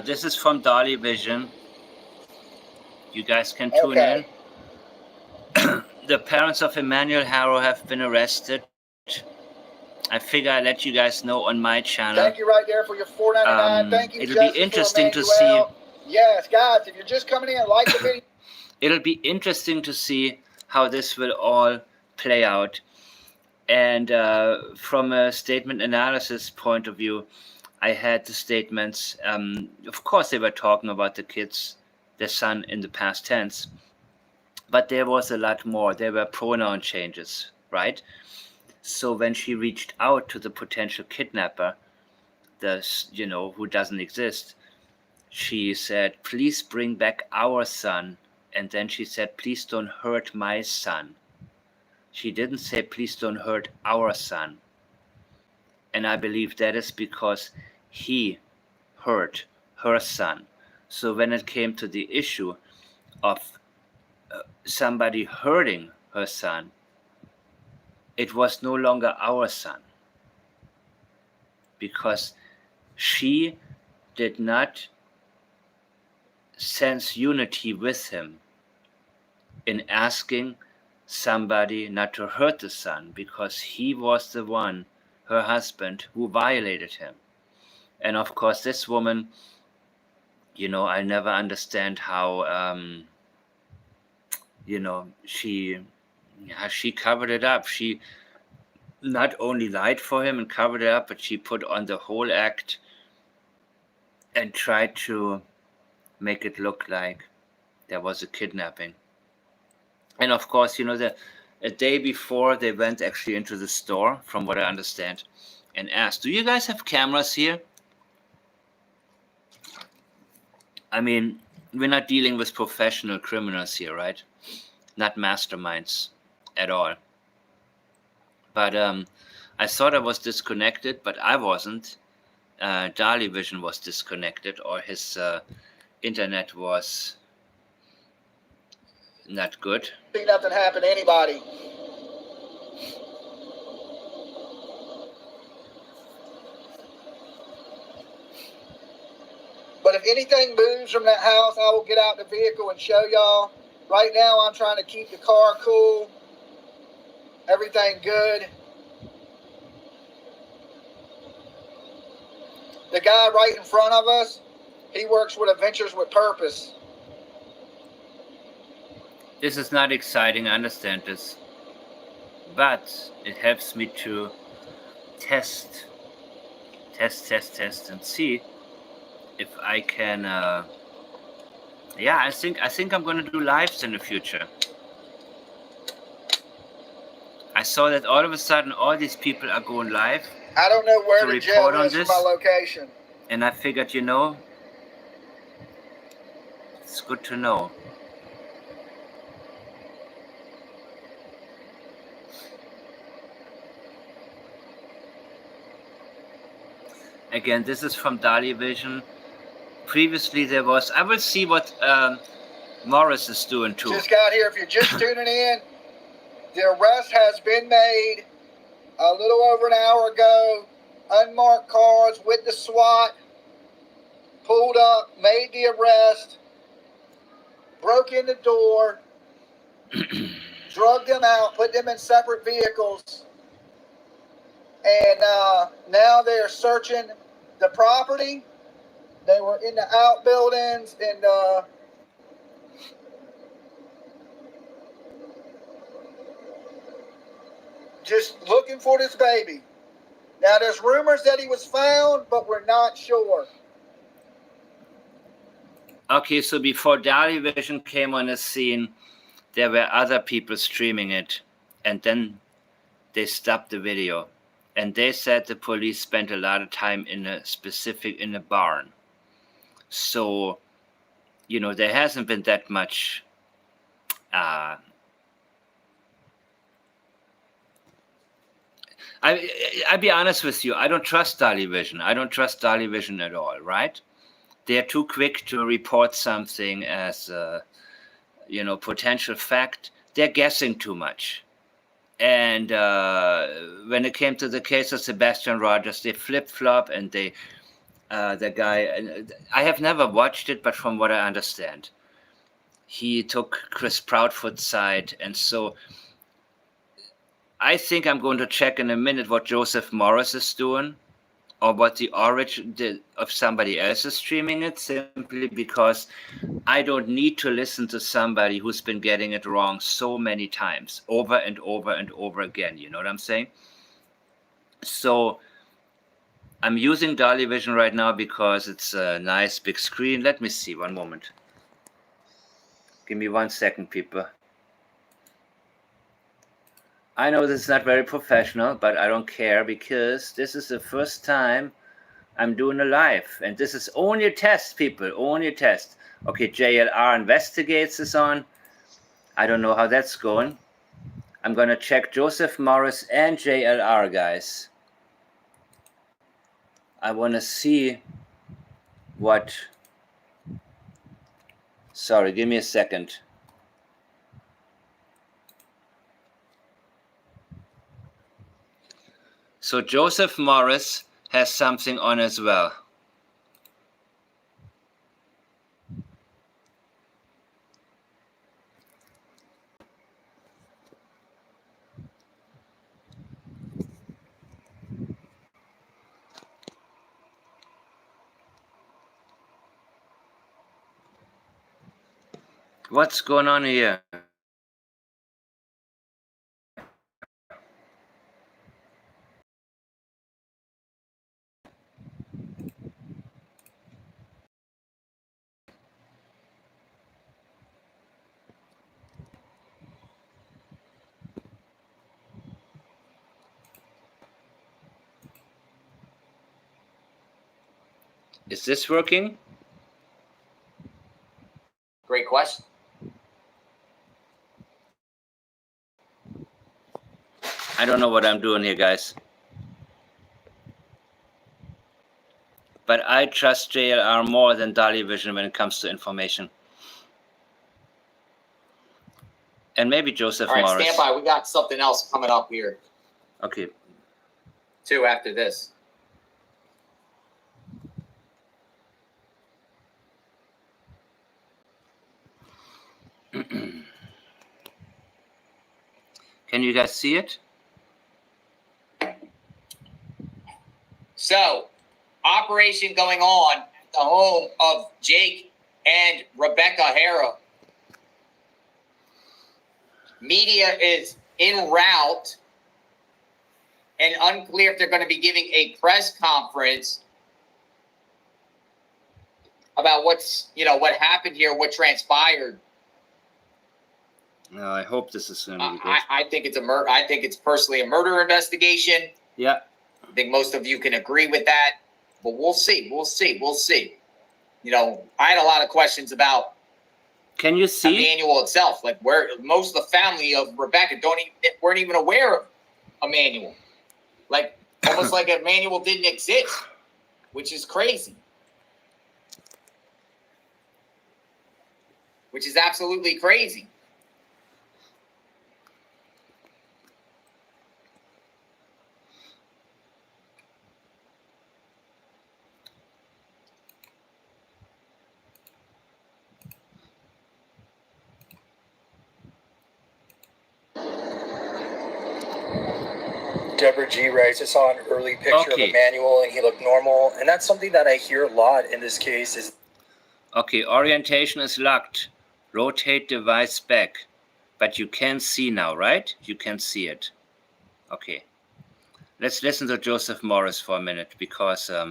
This is from Dolly Vision. You guys can tune Okay. in. The parents of Emmanuel Haro have been arrested. I figure I'd let you guys know on my channel. Thank you right there for your $4.99. Thank you, It'll be Justice interesting for to see. Emmanuel. Yes, guys, if you're just coming in, like the video. It'll be interesting to see how this will all play out. And from a statement analysis point of view, I had the statements. Of course, they were talking about the kids, their son in the past tense, but there was a lot more. There were pronoun changes, right? So when she reached out to the potential kidnapper, who doesn't exist, she said, "Please bring back our son." And then she said, "Please don't hurt my son." She didn't say, "Please don't hurt our son." And I believe that is because he hurt her son. So when it came to the issue of somebody hurting her son, it was no longer our son, because she did not sense unity with him in asking somebody not to hurt the son, because he was the one, her husband, who violated him. And of course, this woman, I never understand how, she covered it up. She not only lied for him and covered it up, but she put on the whole act and tried to make it look like there was a kidnapping. And of course, a day before, they went actually into the store, from what I understand, and asked, "Do you guys have cameras here?" I mean, we're not dealing with professional criminals here, right? Not masterminds at all. But I thought I was disconnected, but I wasn't. Dali Vision was disconnected, or his internet was not good. See nothing happen to anybody. But if anything moves from that house, I will get out the vehicle and show y'all. Right now, I'm trying to keep the car cool. Everything good. The guy right in front of us, he works with Adventures with Purpose. This is not exciting, I understand this. But it helps me to test, and see if I can. I think I'm going to do lives in the future. I saw that all of a sudden all these people are going live. I don't know where the jail is from my location. And I figured, it's good to know. Again, this is from Dali Vision. Previously there was, I will see what Morris is doing too. Just got here. If you're just tuning in, the arrest has been made a little over an hour ago. Unmarked cars with the SWAT pulled up, made the arrest, broke in the door, drugged them out, put them in separate vehicles, and now they're searching the property. They were in the outbuildings and just looking for this baby. Now, there's rumors that he was found, but we're not sure. Okay, so before Dali Vision came on the scene, there were other people streaming it, and then they stopped the video. And they said the police spent a lot of time in a barn. So, there hasn't been that much I'll be honest with you. I don't trust Dali Vision. I don't trust Dali Vision at all, right? They're too quick to report something as potential fact. They're guessing too much. And when it came to the case of Sebastian Rogers, they flip-flop and they the guy, I have never watched it, but from what I understand, he took Chris Proudfoot's side. And so I think I'm going to check in a minute what Joseph Morris is doing, or what the outrage did of somebody else is streaming it, simply because I don't need to listen to somebody who's been getting it wrong so many times, over and over and over again. You know what I'm saying? So I'm using Dolly Vision right now because it's a nice big screen. Let me see, one moment. Give me 1 second, people. I know this is not very professional, but I don't care, because this is the first time I'm doing a live, and this is only a test, people, only a test. Okay, JLR Investigates is on. I don't know how that's going. I'm gonna check Joseph Morris and JLR, guys. I wanna see what... Sorry, give me a second. So Joseph Morris has something on as well. What's going on here? Is this working? Great question. I don't know what I'm doing here, guys. But I trust JLR more than Dolly Vision when it comes to information. And maybe Joseph All right, Morris. stand by. We got something else coming up here, Okay. too, after this. Can you guys see it? So, operation going on at the home of Jake and Rebecca Haro. Media is en route and unclear if they're going to be giving a press conference about what happened here, what transpired. No, I hope this is going to be good. I think it's a murder. I think it's personally a murder investigation. Yeah. I think most of you can agree with that, but we'll see. We'll see. We'll see. I had a lot of questions about. Can you see? Emmanuel itself, like where most of the family of Rebecca weren't even aware of Emmanuel, like almost like Emmanuel didn't exist, which is crazy, which is absolutely crazy. Deborah G writes, I saw an early picture of Emmanuel and he looked normal. And that's something that I hear a lot in this case is... Okay, orientation is locked. Rotate device back. But you can see now, right? You can see it. Okay. Let's listen to Joseph Morris for a minute, because I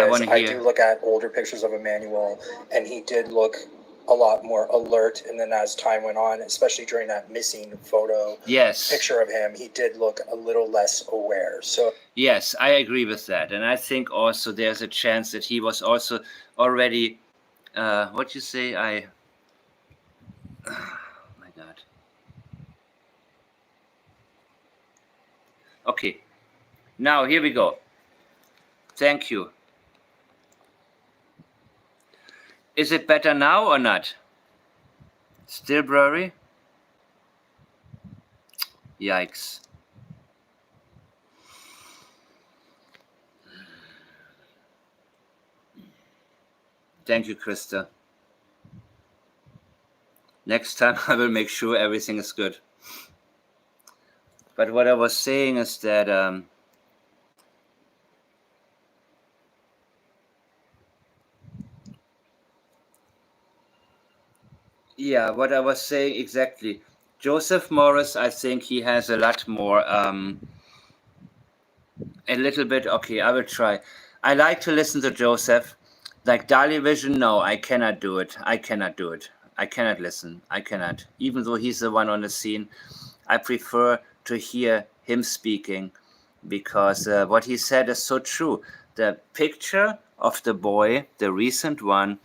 want to hear... I do look at older pictures of Emmanuel, and he did look a lot more alert. And then as time went on, especially during that missing photo picture of him, he did look a little less aware. So yes, I agree with that. And I think also there's a chance that he was also already, what you say, oh my God. Okay, now here we go. Thank you. Is it better now or not? Still blurry? Yikes. Thank you, Krista. Next time I will make sure everything is good. But what I was saying is that yeah, what I was saying exactly. Joseph Morris, I think he has a lot more, a little bit, okay, I will try. I like to listen to Joseph. Like Dali Vision, no, I cannot do it. I cannot do it. I cannot listen. I cannot. Even though he's the one on the scene, I prefer to hear him speaking because what he said is so true. The picture of the boy, the recent one,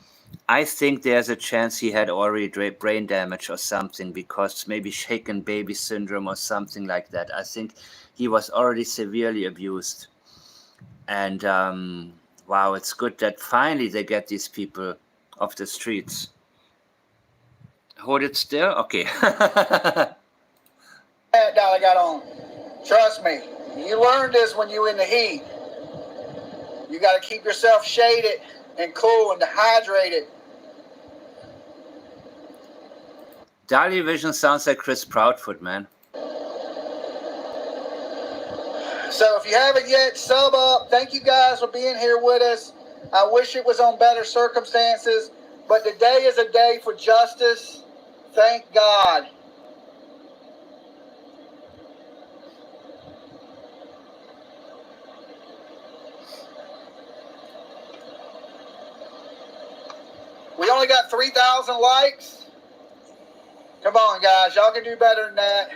I think there's a chance he had already brain damage or something because maybe shaken baby syndrome or something like that. I think he was already severely abused. And wow, it's good that finally they get these people off the streets. Hold it still? Okay. That Dolly got on. Trust me, you learned this when you in the heat. You got to keep yourself shaded and cool and dehydrated. Dali Vision sounds like Chris Proudfoot, man. So if you haven't yet, sub up. Thank you guys for being here with us. I wish it was on better circumstances, but today is a day for justice. Thank God. We only got 3,000 likes. Come on, guys. Y'all can do better than that.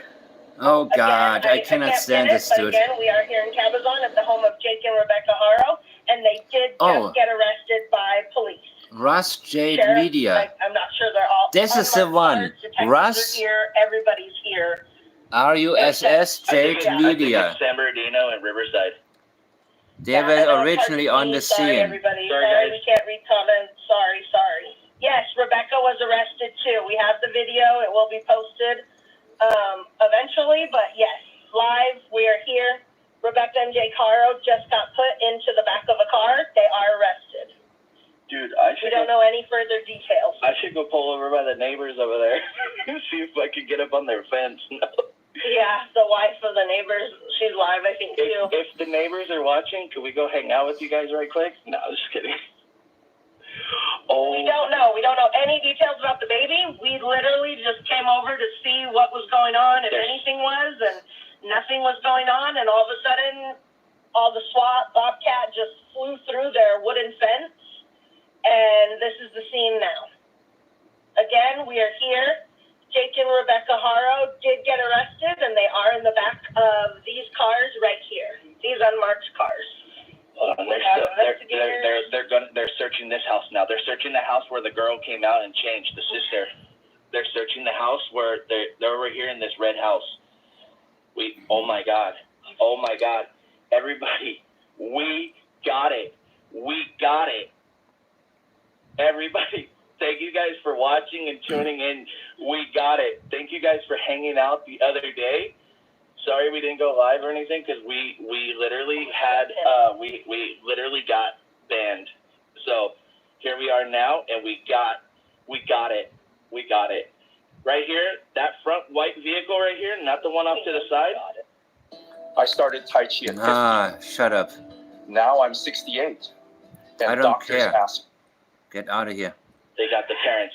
Oh, God. Again, I cannot stand this dude. Again, we are here in Cabazon at the home of Jake and Rebecca Haro, and they did just get arrested by police. Russ Jade Sheriff, Media. I'm not sure they're all. This is the one. Russ. Here, everybody's here. RUSS Jade Media. San Bernardino and Riverside. They were originally on the Sorry, scene. everybody. Sorry, Sorry, guys. we can't read comments. Sorry. Yes, Rebecca was arrested too. We have the video. It will be posted eventually, but yes, live. We are here. Rebecca and Jake Haro just got put into the back of a car. They are arrested. Dude, We don't know any further details. I should go pull over by the neighbors over there and see if I can get up on their fence. Yeah, the wife of the neighbors, she's live, I think, too. If the neighbors are watching, could we go hang out with you guys right quick? No, I'm just kidding. Oh. We don't know. We don't know any details about the baby. We literally just came over to see what was going on, if anything was, and nothing was going on. And all of a sudden, all the SWAT Bobcat just flew through their wooden fence, and this is the scene now. Again, we are here. Jake and Rebecca Haro did get arrested, and they are in the back of these cars right here. These unmarked cars. They're searching this house now. They're searching the house where the girl came out and changed, the sister. They're searching the house where they're over here in this red house. Oh my God. Everybody, we got it. Everybody, thank you guys for watching and tuning in. We got it. Thank you guys for hanging out the other day. Sorry we didn't go live or anything because we literally had we literally got banned. So here we are now, and we got it. Right here, that front white vehicle right here, not the one off to the side. I started Tai Chi at 50. Shut up. Now I'm 68. And I don't doctors care. ask. Get out of here. They got the parents.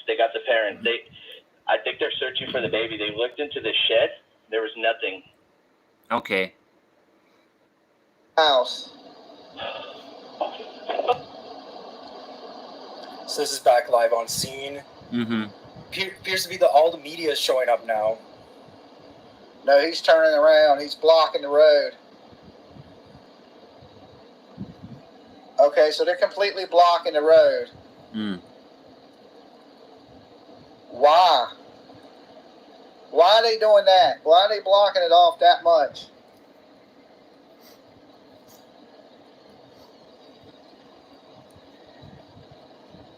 I think they're searching for the baby. They looked into the shed. There was nothing. Okay. House. So this is back live on scene. Mm-hmm. Appears to be all the media is showing up now. No, he's turning around. He's blocking the road. Okay, so they're completely blocking the road. Mm. Why? Why are they doing that? Why are they blocking it off that much?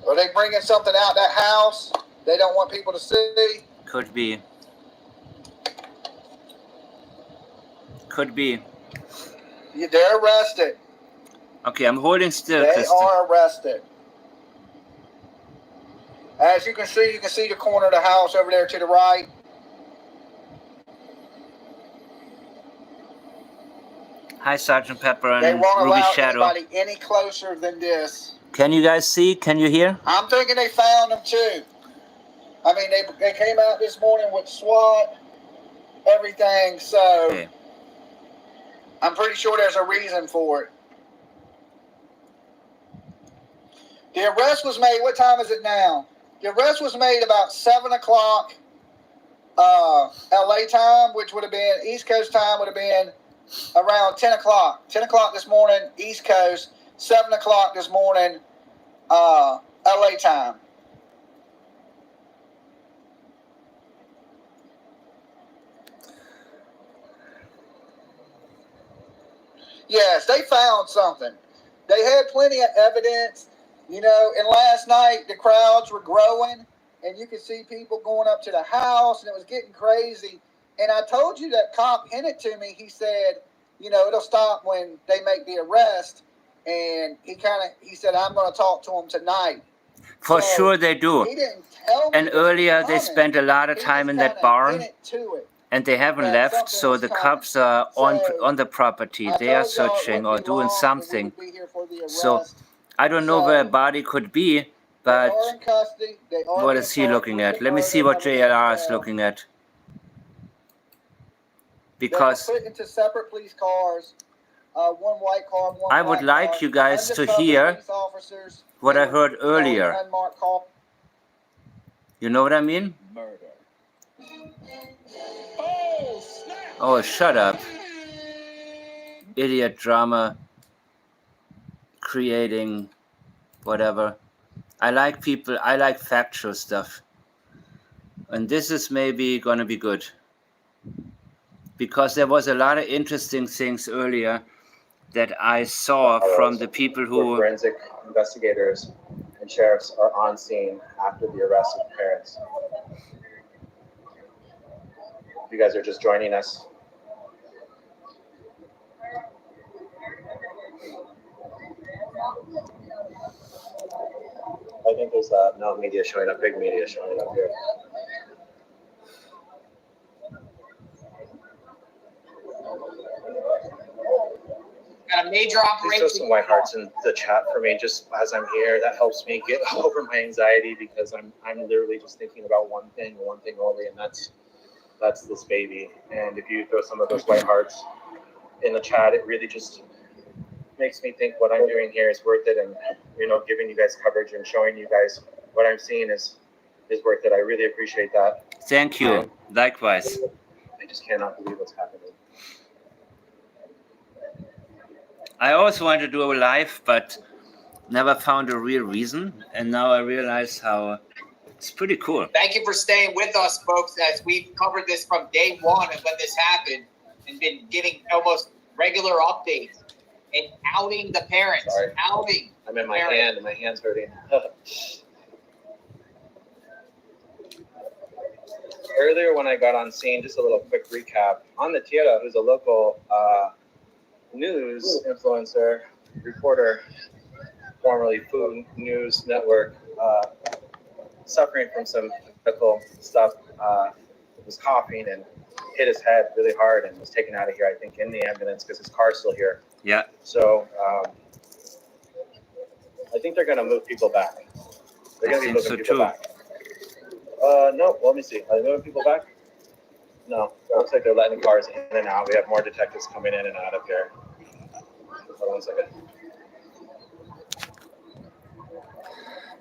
Are they bringing something out that house they don't want people to see? Could be. Yeah, they're arrested. Okay, I'm holding still, They Kristen. are arrested. As you can see the corner of the house over there to the right. Hi, Sergeant Pepper and They won't Ruby allow Shadow. anybody any closer than this. Can you guys see? Can you hear? I'm thinking they found them too. I mean, they came out this morning with SWAT, everything, so Okay. I'm pretty sure there's a reason for it. The arrest was made, what time is it now? The arrest was made about 7 o'clock LA time, which would have been, East Coast time would have been around 10 o'clock. 10 o'clock this morning, East Coast, 7 o'clock this morning, LA time. Yes, they found something. They had plenty of evidence, you know, and last night the crowds were growing and you could see people going up to the house and it was getting crazy. And I told you that cop hinted to me, he said, you know, it'll stop when they make the arrest. And he said, I'm going to talk to him tonight. For sure they do. He didn't tell me. And earlier they spent a lot of time in that barn. And they haven't left, so the cops are on the property. They are searching or doing something. So I don't know where a body could be, but what is he looking at? Let me see what JLR is looking at. Because put into separate police cars, one white car, one I would like you guys to hear what I heard earlier. You know what I mean? Murder. Oh, shut up. Idiot drama. Creating whatever. I like people, I like factual stuff. And this is maybe gonna be good. Because there was a lot of interesting things earlier that I saw from the people who... Forensic investigators and sheriffs are on scene after the arrest of parents. You guys are just joining us. I think there's no media showing up, big media showing up here. Got a major operation. Please throw some white hearts in the chat for me just as I'm here. That helps me get over my anxiety because I'm literally just thinking about one thing only, and that's this baby. And if you throw some of those white hearts in the chat, it really just makes me think what I'm doing here is worth it, and you know, giving you guys coverage and showing you guys what I'm seeing is worth it. I really appreciate that. Thank you. Likewise. I just cannot believe what's happening. I always wanted to do a live, but never found a real reason, and now I realize how it's pretty cool. Thank you for staying with us, folks, as we've covered this from day one and when this happened, and been giving almost regular updates and outing the parents. Sorry. Outing. I'm in my hand, and my hand's hurting. Earlier when I got on scene, just a little quick recap, on the Tierra, who's a local news influencer, reporter, formerly Food News Network, suffering from some medical stuff, was coughing and hit his head really hard and was taken out of here, I think, in the ambulance because his car's still here. Yeah. So I think they're going to move people back. They're going to be moving people back. No, let me see. Are they moving people back? No. It looks like they're letting cars in and out. We have more detectives coming in and out of here. Hold on 1 second.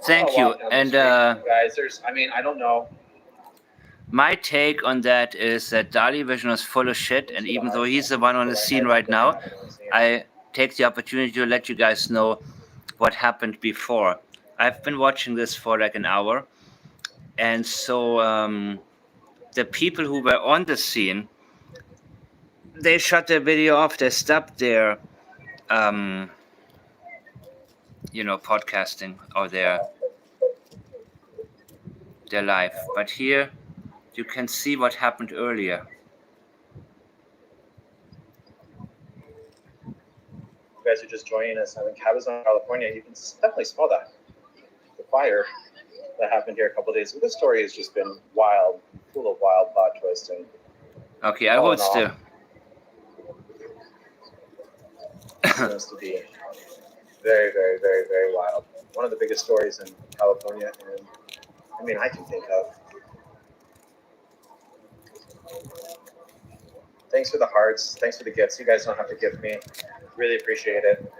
Thank you. And guys, I don't know. My take on that is that Dali Vision is full of shit, and even though he's the one on the scene right now, I take the opportunity to let you guys know what happened before. I've been watching this for like an hour, and so the people who were on the scene, they shut their video off, they stopped their podcasting or their live. But here you can see what happened earlier. You guys are just joining us. I'm in Cabazon, California. You can definitely smell that. The fire. that happened here a couple of days ago. This story has just been wild, full of wild plot twists. And Okay, I hold still. Seems to be very, very, very, very wild. One of the biggest stories in California, and I mean, I can think of. Thanks for the hearts. Thanks for the gifts. You guys don't have to gift me. Really appreciate it.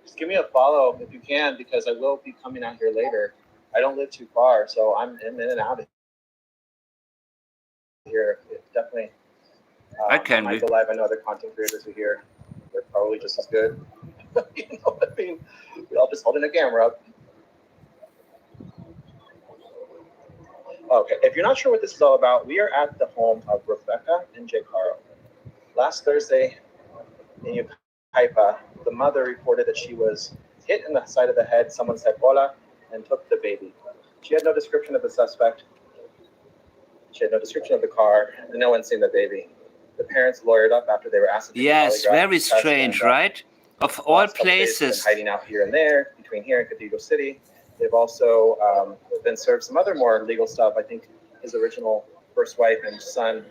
Just give me a follow if you can, because I will be coming out here later. I don't live too far, so I'm in and out of here. Definitely. I can might go live. I know other content creators are here. They're probably just as good. You know what I mean? We're all just holding a camera up. Okay, if you're not sure what this is all about, we are at the home of Rebecca and Jake Haro. Last Thursday in Yucaipa, the mother reported that she was hit in the side of the head. Someone said hola and took the baby. She had no description of the suspect. She had no description of the car, and no one's seen the baby. The parents lawyered up after they were asked to do Yes, polygraph very test, strange, and, right? Of all last couple days, they've places. been hiding out here and there, between here and Cathedral City. They've also been served some other more legal stuff. I think his original first wife and son,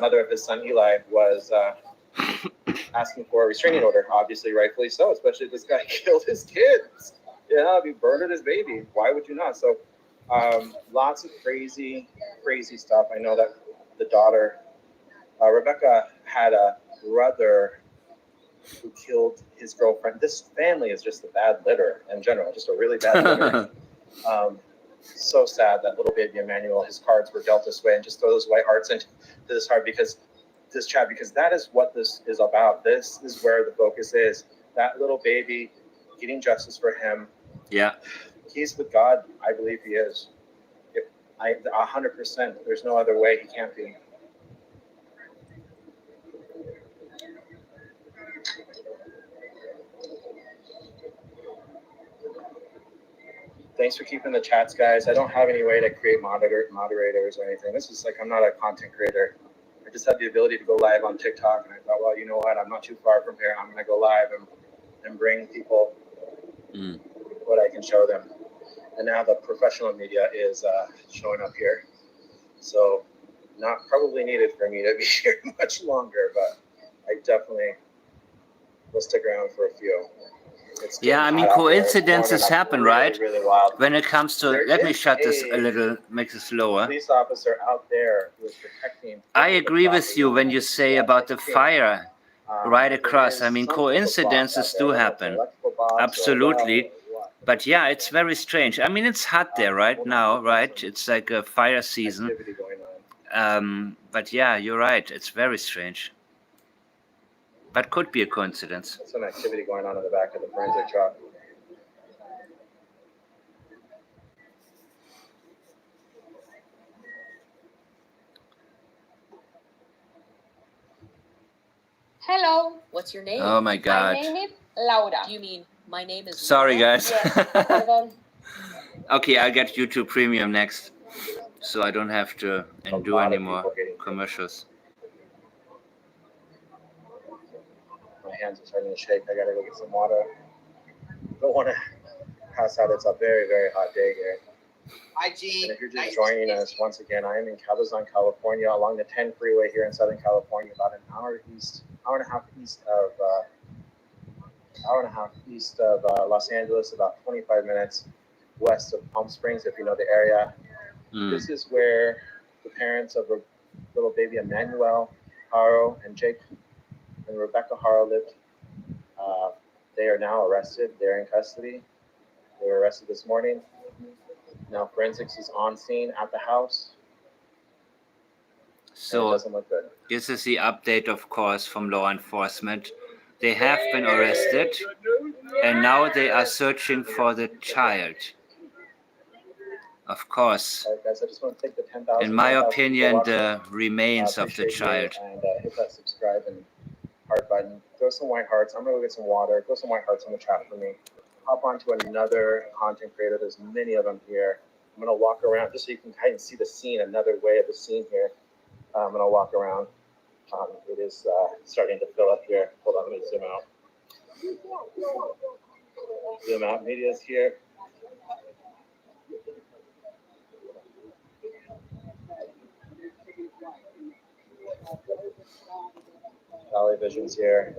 mother of his son Eli, was asking for a restraining order. Obviously, rightfully so, especially if this guy killed his kids. Yeah, if he murdered his baby, why would you not? So, lots of crazy, crazy stuff. I know that the daughter, Rebecca, had a brother who killed his girlfriend. This family is just a bad litter in general, just a really bad litter. So sad that little baby Emmanuel, his cards were dealt this way, and just throw those white hearts into this heart because this chat, because that is what this is about. This is where the focus is. That little baby, getting justice for him. Yeah. He's with God. I believe he is. 100%. There's no other way he can't be. Thanks for keeping the chats, guys. I don't have any way to create moderators or anything. This is like, I'm not a content creator. I just have the ability to go live on TikTok, and I thought, well, you know what? I'm not too far from here. I'm going to go live and bring people what I can show them. And now the professional media is showing up here. So not probably needed for me to be here much longer, but I definitely will stick around for a few. Yeah, I mean, coincidences happen, right? Really wild. When it comes to, let me shut this a little, make it slower. Police officer out there who is protecting. I agree with you when you say about the fire right across. I mean, coincidences do happen. Absolutely. But yeah, it's very strange. I mean, it's hot there right now, right? It's like a fire season. But yeah, you're right. It's very strange. But could be a coincidence. There's some activity going on in the back of the forensic truck. Hello, what's your name? Oh my God. My name is Laura. Do you mean my name is Sorry, Laura? guys. Yes, Okay, I'll get YouTube Premium next, so I don't have to do any more commercials. My hands are starting to shake. I gotta go get some water. Don't want to pass out. It's a very, very hot day here. Hi, G. And if you're just joining us, once again, I am in Cabazon, California, along the 10 freeway here in Southern California, about an hour and a half east of Los Angeles, about 25 minutes west of Palm Springs, if you know the area. This is where the parents of little baby Emmanuel Haro and Jake and Rebecca Haro lived. They are now arrested. They're in custody. They were arrested this morning. Now forensics is on scene at the house. So it doesn't look good. This is the update, of course, from law enforcement. They have been arrested, and now they are searching for the child. Of course. All right, guys, I just want to take the 10,000. In my opinion, the remains of the child. And hit that subscribe and heart button. Throw some white hearts. I'm going to go get some water. Throw some white hearts in the chat for me. Hop on to another content creator. There's many of them here. I'm going to walk around just so you can kind of see the scene, another way of the scene here. I'm going to walk around. It is starting to fill up here. Hold on, let me zoom out. Zoom out. Media's here. Valley Vision's here.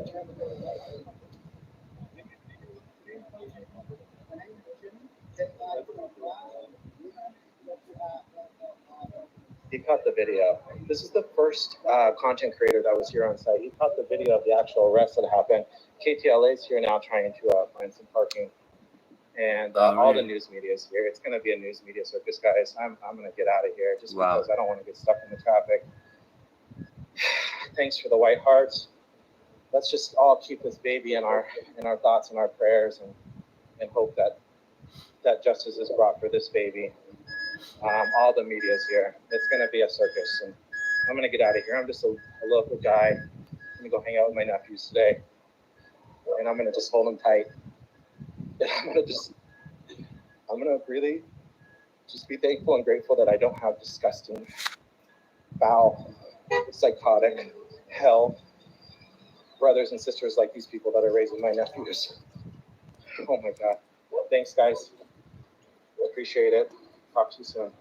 He caught the video. This is the first content creator that was here on site. He caught the video of the actual arrest that happened. KTLA is here now trying to find some parking. And all the news media is here. It's going to be a news media circus, guys. I'm going to get out of here just because I don't want to get stuck in the traffic. Thanks for the white hearts. Let's just all keep this baby in our thoughts and our prayers, and hope that justice is brought for this baby. All the media is here. It's going to be a circus, and I'm going to get out of here. I'm just a local guy. I'm going to go hang out with my nephews today, and I'm going to just hold them tight. And I'm going to really just be thankful and grateful that I don't have disgusting, foul, psychotic, hell brothers and sisters like these people that are raising my nephews. Oh my God. Thanks, guys. Appreciate it. Talk to you soon.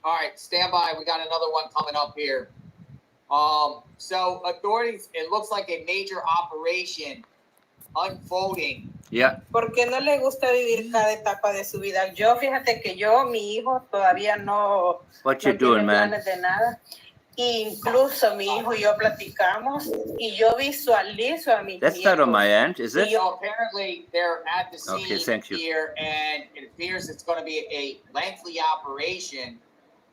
All right, stand by. We got another one coming up here. So authorities, it looks like a major operation unfolding. Yeah. ¿Por qué no le gusta vivir cada etapa de su vida? Yo, fíjate que mi hijo todavía no, What you no doing, tiene man? planes de nada. Incluso mi hijo y yo platicamos y yo visualizo a mis That's not on my end, is it? So apparently they're at the scene Okay, thank you. here, and it appears it's going to be a lengthy operation.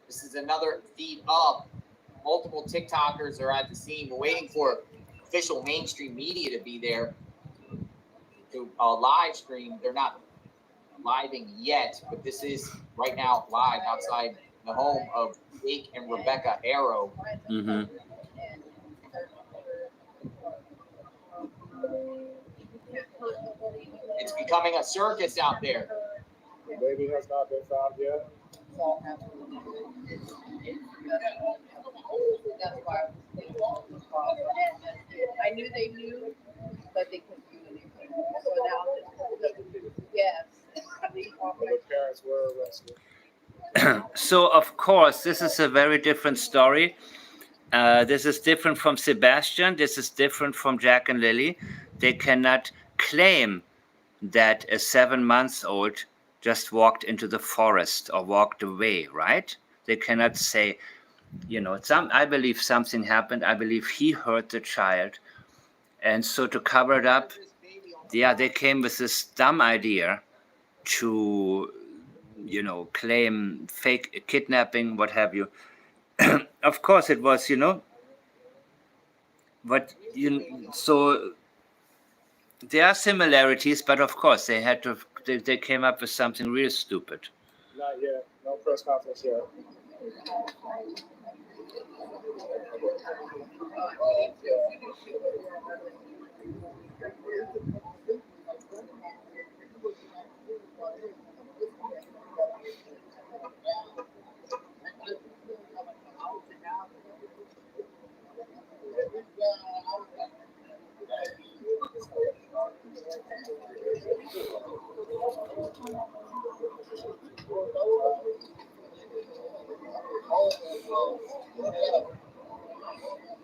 This is another feed up. Multiple TikTokers are at the scene. We're waiting for official mainstream media to be there to live stream. They're not living yet, but this is right now live outside the home of Jake and Rebecca Haro. Mm-hmm. It's becoming a circus out there. The baby has not been found yet. I knew they knew, but they couldn't do anything. So now, yes. The parents were arrested. So, of course, this is a very different story. This is different from Sebastian. This is different from Jack and Lily. They cannot claim that a 7-month-old just walked into the forest or walked away, right? They cannot say, I believe something happened. I believe he hurt the child. And so to cover it up, they came with this dumb idea to, claim fake kidnapping, what have you. Of course it was, but, so there are similarities, but of course they had to, they came up with something real stupid. Not yet. No press conference yet.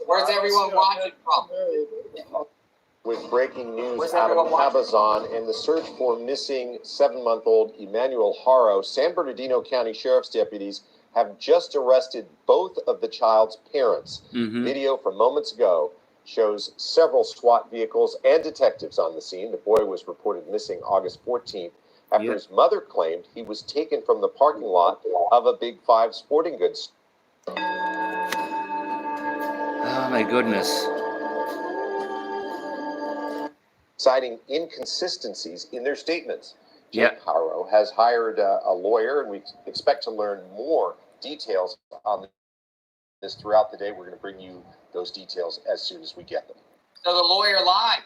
Where's everyone watching from? With breaking news out of Cabazon and the search for missing 7-month-old Emmanuel Haro, San Bernardino County Sheriff's deputies have just arrested both of the child's parents. Mm-hmm. Video from moments ago shows several SWAT vehicles and detectives on the scene. The boy was reported missing August 14th after his mother claimed he was taken from the parking lot of a Big Five sporting goods. Oh my goodness. Citing inconsistencies in their statements. Jake Haro has hired a lawyer, and we expect to learn more details on this throughout the day. We're going to bring you those details as soon as we get them. So the lawyer lied.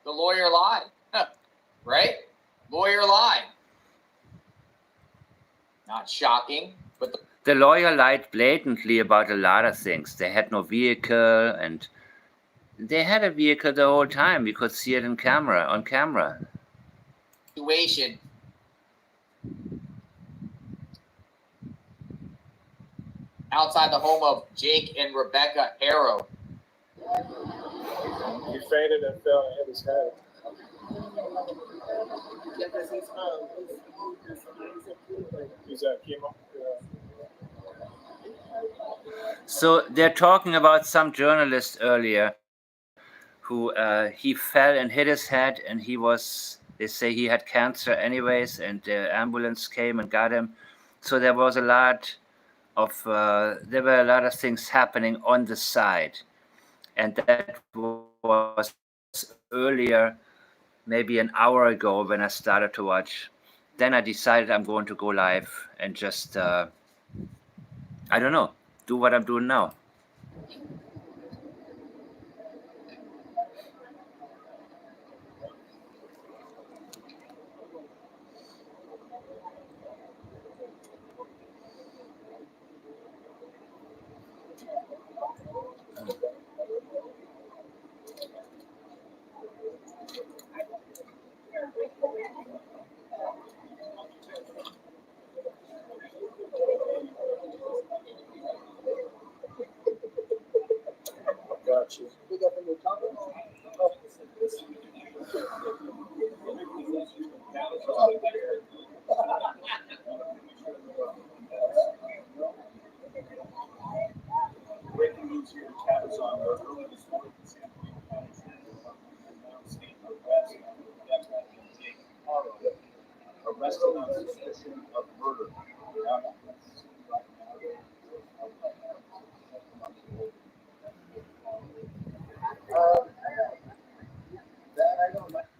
The lawyer lied. Huh. Right? Lawyer lied. Not shocking, but The lawyer lied blatantly about a lot of things. They had no vehicle, and they had a vehicle the whole time. We could see it on camera. Situation. Outside the home of Jake and Rebecca Haro. He fainted and fell and hit his head. He's at chemo. So they're talking about some journalist earlier who he fell and hit his head, and they say he had cancer anyways, and the ambulance came and got him. So there were a lot of things happening on the side, and that was earlier, maybe an hour ago, when I started to watch. Then I decided I'm going to go live and just I don't know, do what I'm doing now. Got you. Breaking news here, Cabazon early this morning. Arrested on suspicion of murder.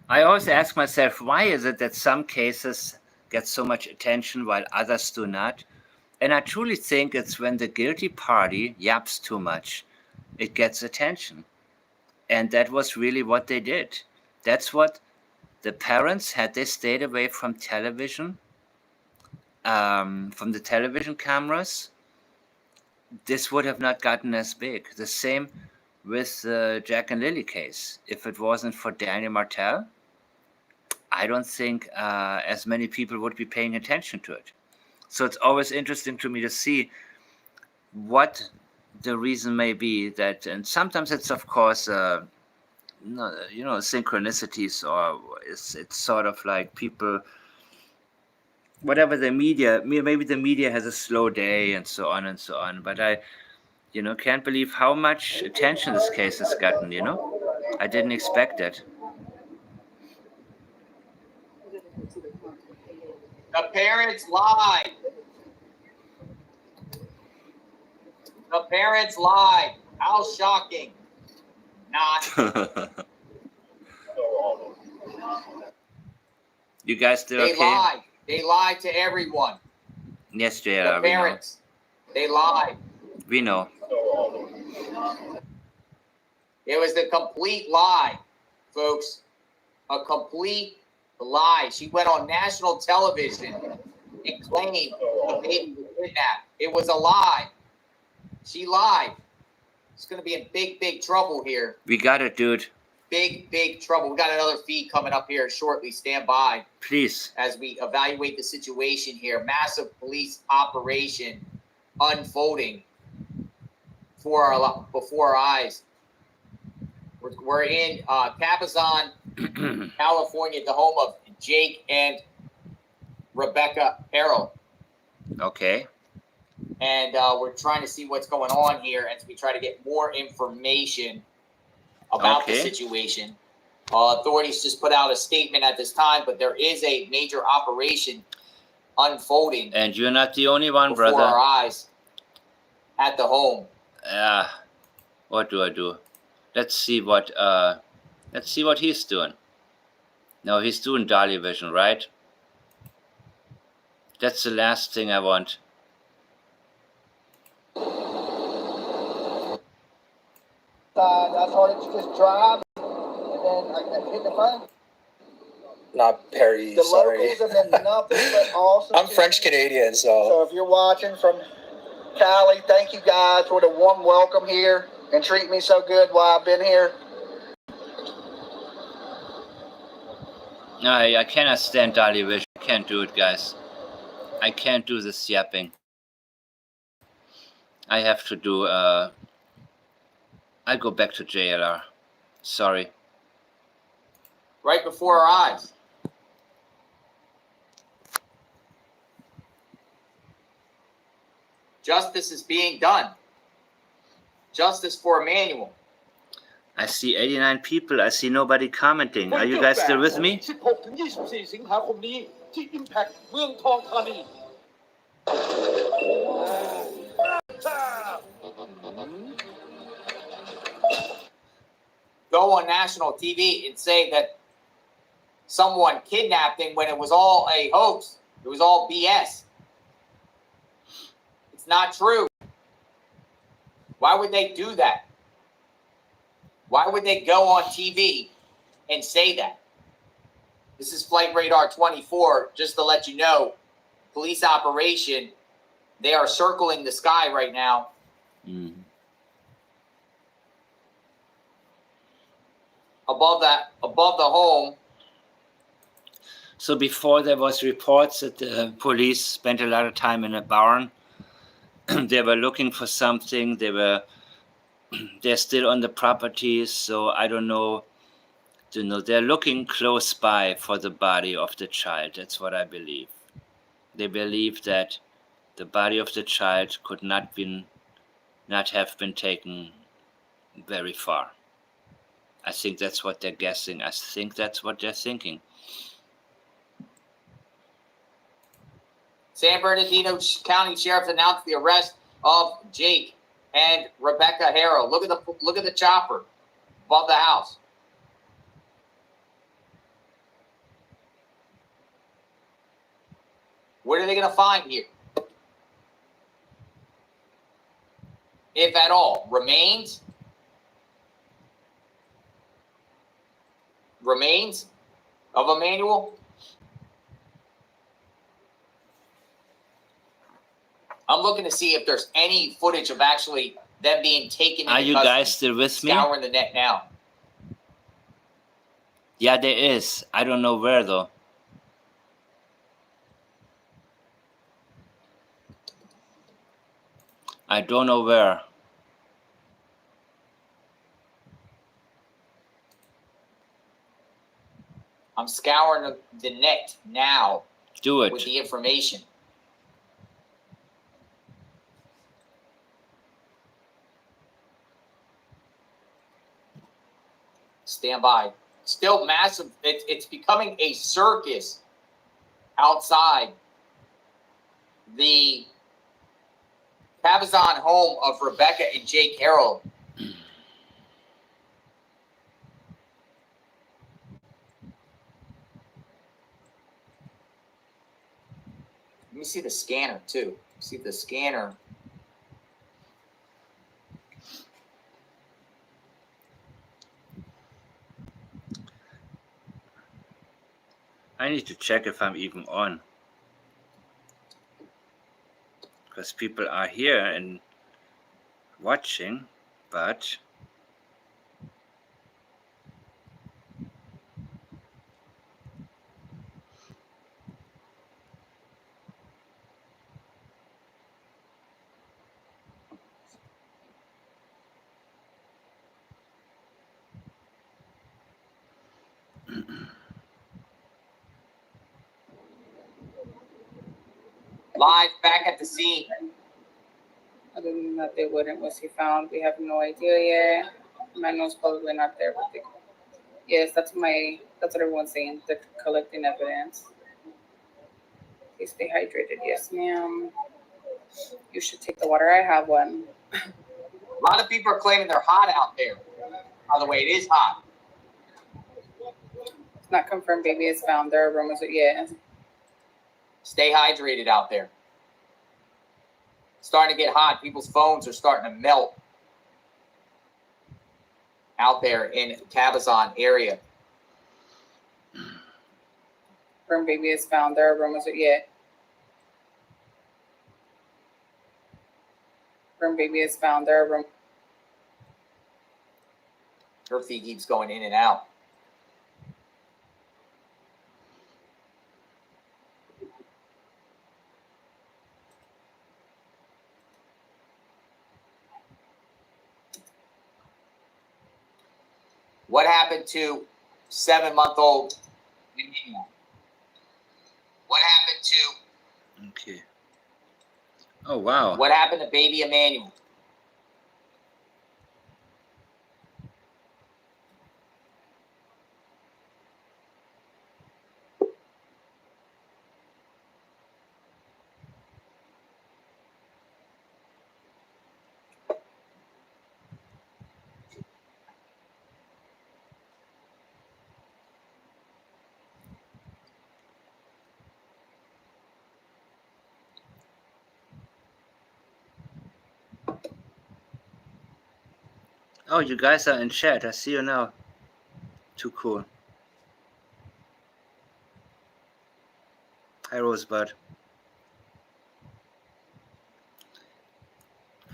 I always ask myself, why is it that some cases get so much attention while others do not? And I truly think it's when the guilty party yaps too much, it gets attention. And that was really what they did. That's what the parents, had they stayed away from television, from the television cameras, this would have not gotten as big. The same with the Jack and Lily case. If it wasn't for Daniel Martel, I don't think as many people would be paying attention to it. So it's always interesting to me to see what the reason may be that, and sometimes it's of course, synchronicities, or it's sort of like people, whatever the media, maybe the media has a slow day and so on and so on. But I, can't believe how much attention this case has gotten, I didn't expect it. The parents lied. The parents lied. How shocking. Not. You guys still They okay? lied. They lied to everyone. Yes, JR. The parents. They lied. We know. It was the complete lie, folks. A complete lie. She went on national television and claimed the baby was kidnapped. It was a lie. She lied. It's going to be in big, big trouble here. We got it, dude. Big, big trouble. We got another feed coming up here shortly. Stand by. Please. As we evaluate the situation here. Massive police operation unfolding before our eyes. We're in Cabazon, California, the home of Jake and Rebecca Haro. Okay. And we're trying to see what's going on here as we try to get more information about the situation. Authorities just put out a statement at this time, but there is a major operation unfolding. And you're not the only one, brother. Before our eyes at the home. What do I do? Let's see what he's doing. No, he's doing Dolly Vision, right? That's the last thing I want. I started to just drive, and then I hit the phone. Not Perry, The sorry. locals have been nothing but awesome. I'm French Canadian, so if you're watching from Callie, thank you guys for the warm welcome here and treat me so good while I've been here. No, I cannot stand Dolly Wish. I can't do it, guys. I can't do this yapping. I have to do, I go back to JLR. Sorry. Right before our eyes. Justice is being done. Justice for Emmanuel. I see 89 people. I see nobody commenting. Are you guys still with me? 16-24 สิงหาคมนี้ที่ Impact เมืองทองธานี Go on national TV and say that someone kidnapped him when it was all a hoax. It was all BS. It's not true. Why would they do that? Why would they go on TV and say that? This is Flight Radar 24, just to let you know. Police operation. They are circling the sky right now. Above the home. So before there was reports that the police spent a lot of time in a barn. They were looking for something. They're still on the property, so I don't know. They're looking close by for the body of the child. That's what I believe. They believe that the body of the child could not have been taken very far. I think that's what they're guessing. I think that's what they're thinking. San Bernardino County Sheriff announced the arrest of Jake and Rebecca Haro. Look at the chopper above the house. What are they going to find here? If at all, remains of Emmanuel? I'm looking to see if there's any footage of actually them being taken. Are you guys still with me? Scouring the net now. Yeah, there is. I don't know where though. I don't know where. I'm scouring the net now. Do it. With the information. Stand by. Still massive. It's becoming a circus outside the Cabazon home of Rebecca and Jake Harold. Let me see the scanner too. See the scanner. I need to check if I'm even on. Because people are here and watching, but Live back at the scene. Other than that, they wouldn't. Was he found? We have no idea yet. Manuel's probably not there, but yes, that's what everyone's saying. They're collecting evidence. Please stay hydrated. Yes, ma'am. You should take the water. I have one. A lot of people are claiming they're hot out there. By the way, it is hot. It's not confirmed. Baby is found. There are rumors. Yeah. Stay hydrated out there. Starting to get hot. People's phones are starting to melt out there in Cabazon area. Confirmed. Baby is found. There are rumors. Yeah. Room baby is found. There are room. Her feed keeps going in and out. What happened to 7-month-old Emmanuel? What happened to? Okay. Oh, wow. What happened to baby Emmanuel? Oh, you guys are in chat. I see you now. Too cool. Hi, Rosebud.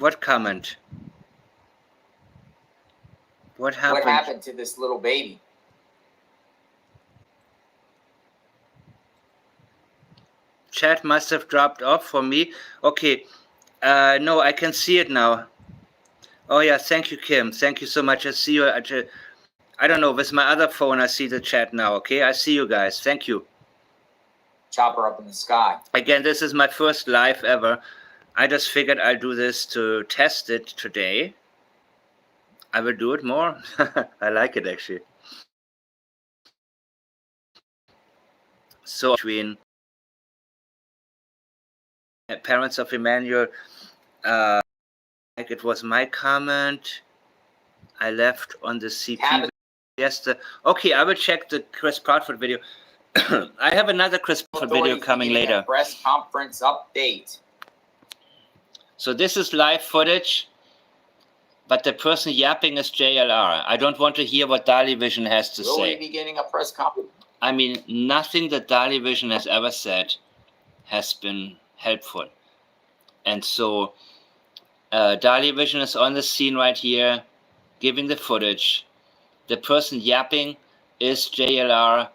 What comment? What happened? What happened to this little baby? Chat must have dropped off for me. Okay. No, I can see it now. Oh, yeah. Thank you, Kim. Thank you so much. I see you. I don't know. With my other phone, I see the chat now. Okay. I see you guys. Thank you. Chopper up in the sky. Again, this is my first live ever. I just figured I'll do this to test it today. I will do it more. I like it, actually. So between parents of Emmanuel, like it was my comment I left on the CT yesterday. Okay, I will check the Chris Proudfoot video. I have another Chris Proudfoot video coming later. Press conference update. So this is live footage, but the person yapping is JLR. I don't want to hear what Dali Vision has to say. Will we be getting a press conference? I mean, nothing that Dali Vision has ever said has been helpful. And so Dali Vision is on the scene right here, giving the footage. The person yapping is JLR,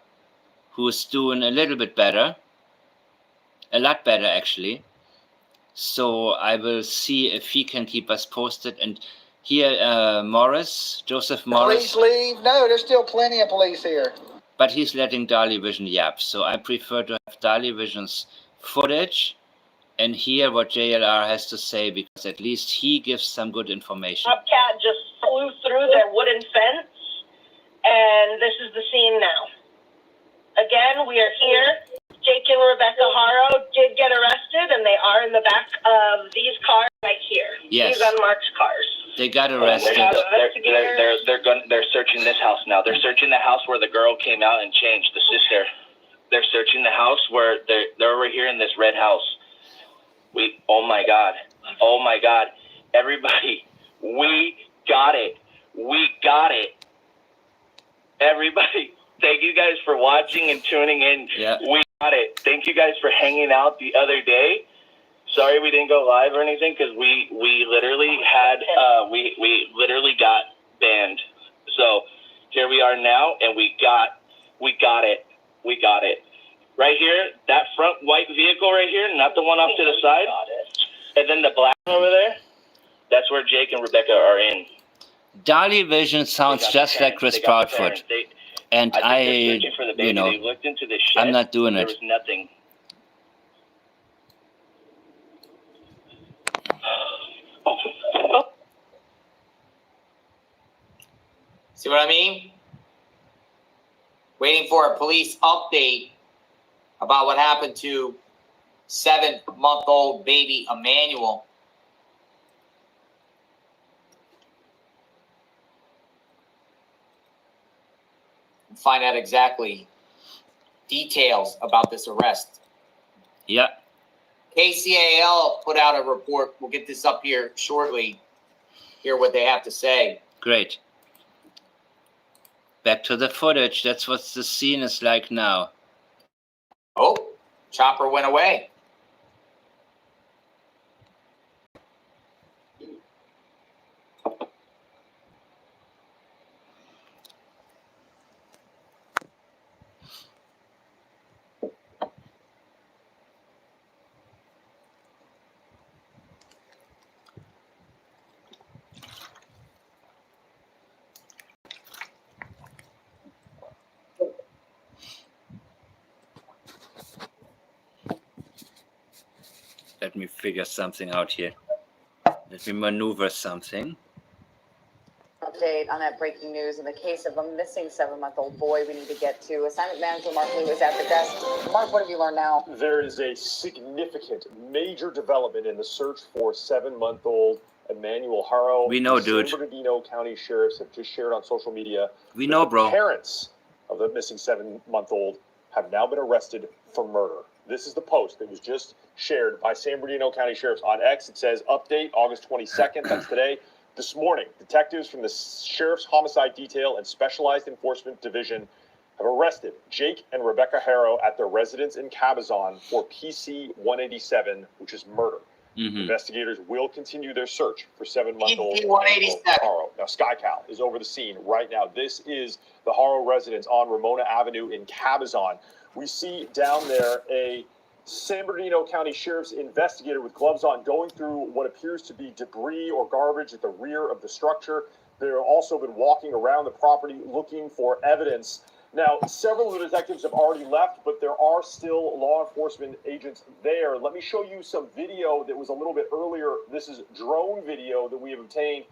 who's doing a little bit better. A lot better, actually. So I will see if he can keep us posted. And here, Joseph Morris. Police leave? No, there's still plenty of police here. But he's letting Dali Vision yap. So I prefer to have Dali Vision's footage and hear what JLR has to say, because at least he gives some good information. Bobcat just flew through their wooden fence, and this is the scene now. Again, we are here. Jake and Rebecca Haro did get arrested, and they are in the back of these cars right here. Yes. These unmarked cars. They got arrested. They're searching this house now. They're searching the house where the girl came out and changed, the sister. They're searching the house where they're over here in this red house. Oh my God. Oh my God. Everybody, we got it. We got it. Everybody, thank you guys for watching and tuning in. Yeah. We got it. Thank you guys for hanging out the other day. Sorry we didn't go live or anything, because we literally had we literally got banned. So here we are now, and we got it. We got it. Right here, that front white vehicle right here, not the one off to the side, and then the black one over there, that's where Jake and Rebecca are in. Dali Vision sounds just like Chris Proudfoot. And They looked into this shed. I'm not doing it. There was nothing. See what I mean? Waiting for a police update about what happened to 7-month-old baby Emmanuel. Find out exactly details about this arrest. Yeah. KCAL put out a report. We'll get this up here shortly. Hear what they have to say. Great. Back to the footage. That's what the scene is like now. Oh, chopper went away. Let me figure something out here. Let me maneuver something. Update on that breaking news in the case of a missing 7-month-old boy we need to get to. Assignment manager Mark Lee was at the desk. Mark, what have you learned now? There is a significant, major development in the search for 7-month-old Emmanuel Haro. We know, dude. San Bernardino County sheriffs have just shared on social media. We know, bro. Parents of the missing 7-month-old have now been arrested for murder. This is the post that was just shared by San Bernardino County sheriffs on X. It says, update August 22nd. That's today. This morning, detectives from the Sheriff's Homicide Detail and Specialized Enforcement Division have arrested Jake and Rebecca Haro at their residence in Cabazon for PC 187, which is murder. Mm-hmm. Investigators will continue their search for 7-month-old PC 187. Haro. Now, SkyCal is over the scene right now. This is the Haro residence on Ramona Avenue in Cabazon. We see down there a San Bernardino County Sheriff's investigator with gloves on going through what appears to be debris or garbage at the rear of the structure. They've also been walking around the property looking for evidence. Now, several of the detectives have already left, but there are still law enforcement agents there. Let me show you some video that was a little bit earlier. This is drone video that we have obtained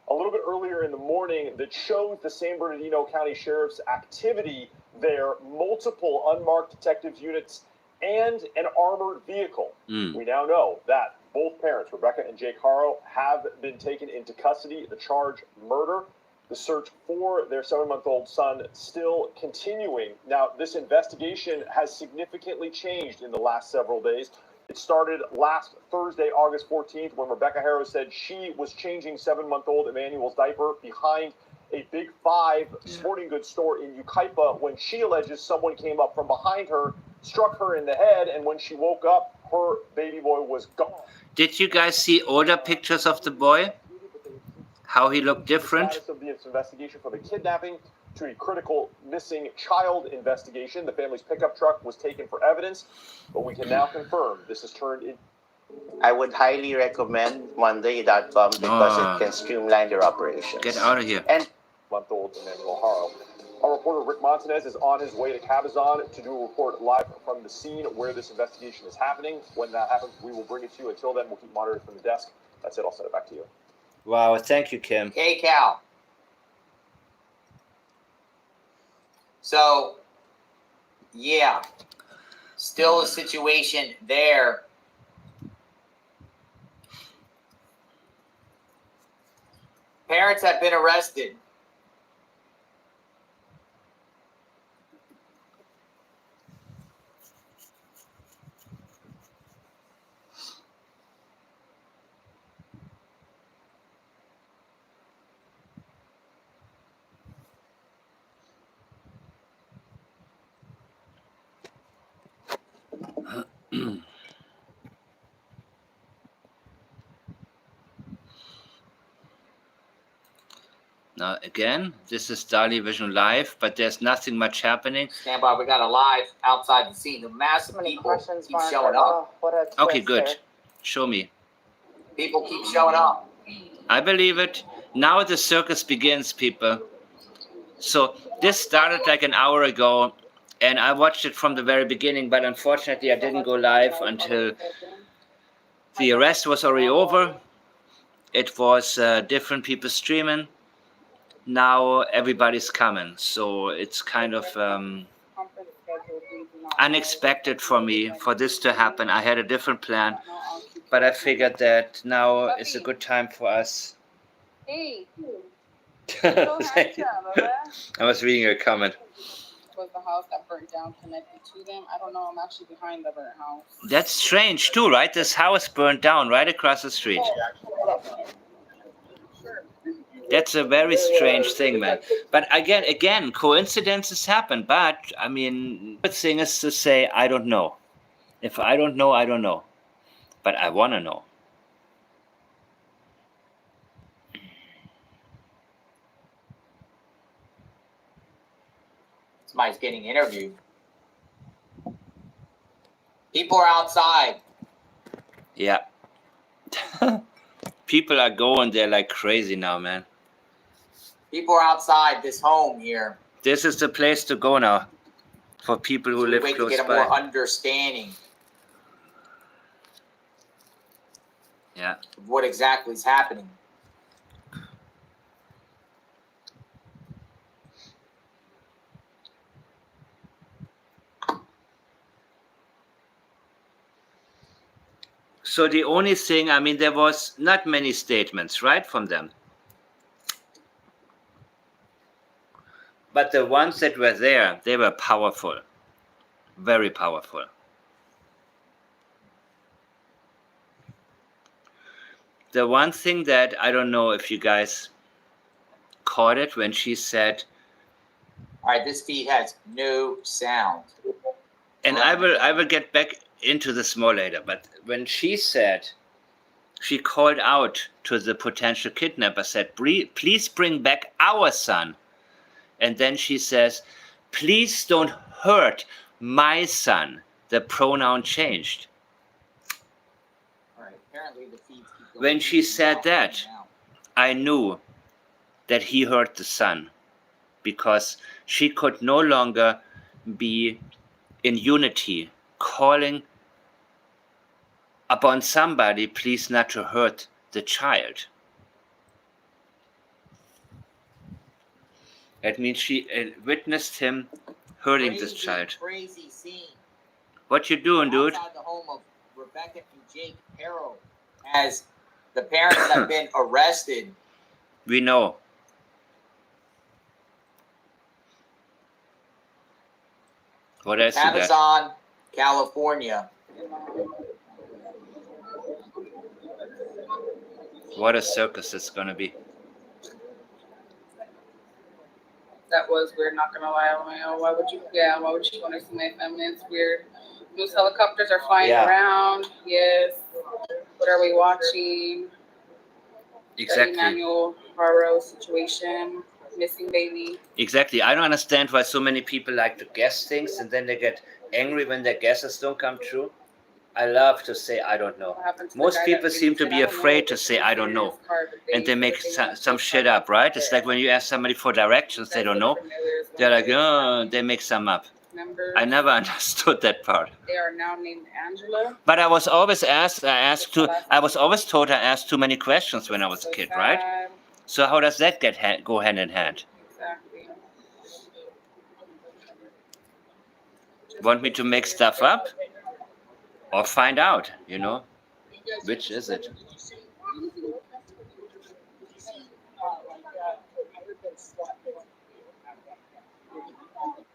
a little bit earlier in the morning that shows the San Bernardino County Sheriff's activity there, multiple unmarked detectives units, and an armored vehicle. We now know that both parents, Rebecca and Jake Haro, have been taken into custody. The charge, murder. The search for their 7-month-old son still continuing. Now, this investigation has significantly changed in the last several days. It started last Thursday, August 14th, when Rebecca Haro said she was changing 7-month-old Emmanuel's diaper behind a Big Five sporting goods store in Yucaipa when she alleges someone came up from behind her, struck her in the head, and when she woke up, her baby boy was gone. Did you guys see older pictures of the boy? How he looked different? The status of this investigation from a kidnapping to a critical missing child investigation. The family's pickup truck was taken for evidence, but we can now confirm this has turned in. I would highly recommend Monday.com because it can streamline their operations. Get out of here. And month-old Emmanuel Haro. Our reporter Rick Montanez is on his way to Cabazon to do a report live from the scene where this investigation is happening. When that happens, we will bring it to you. Until then, we'll keep monitoring from the desk. That's it. I'll send it back to you. Wow, thank you, Kim. Okay, Cal. So, yeah, still a situation there. Parents have been arrested. Now, again, this is Dali Vision Live, but there's nothing much happening. Stand by, we got a live outside the scene. The massive people keep showing up. Okay, good. Show me. People keep showing up. I believe it. Now the circus begins, people. So this started like an hour ago, and I watched it from the very beginning, but unfortunately I didn't go live until the arrest was already over. It was different people streaming. Now everybody's coming, so it's kind of unexpected for me for this to happen. I had a different plan, but I figured that now is a good time for us. Hey. I was reading your comment. Was the house that burnt down connected to them? I don't know. I'm actually behind the burnt house. That's strange too, right? This house burned down right across the street. That's a very strange thing, man. But again, coincidences happen. But I mean, the thing is to say, I don't know. If I don't know, I don't know. But I want to know. Somebody's getting interviewed. People are outside. Yeah. People are going there like crazy now, man. People are outside this home here. This is the place to go now for people who live close by. To get a more understanding. of what exactly is happening. So the only thing, I mean, there was not many statements, right, from them. But the ones that were there, they were powerful, very powerful. The one thing that I don't know if you guys caught it when she said, all right, this feed has no sound. And I will get back into this more later, but when she said, she called out to the potential kidnapper, said, please bring back our son. And then she says, please don't hurt my son. The pronoun changed. All right, apparently the feeds keep going. When she said that, I knew that he hurt the son, because she could no longer be in unity, calling upon somebody, please not to hurt the child. That means she witnessed him hurting this child. Crazy scene. What you doing, dude? Outside the home of Rebecca and Jake Haro, as the parents have been arrested. We know. What else you got? Cabazon, California. What a circus it's gonna be. That was weird, not gonna lie. Why would you want to see my family? It's weird. Those helicopters are flying around. Yes. What are we watching? Exactly. The Emmanuel Haro situation. Missing baby. Exactly. I don't understand why so many people like to guess things and then they get angry when their guesses don't come true. I love to say I don't know. Most people seem to be afraid to say I don't know. And they make some shit up, right? It's like when you ask somebody for directions, they don't know. They're like, oh, they make some up. I never understood that part. They are now named Angela. But I was always told I asked too many questions when I was a kid, right? So how does that go hand in hand? Exactly. Want me to make stuff up? Or find out, you know? Which is it?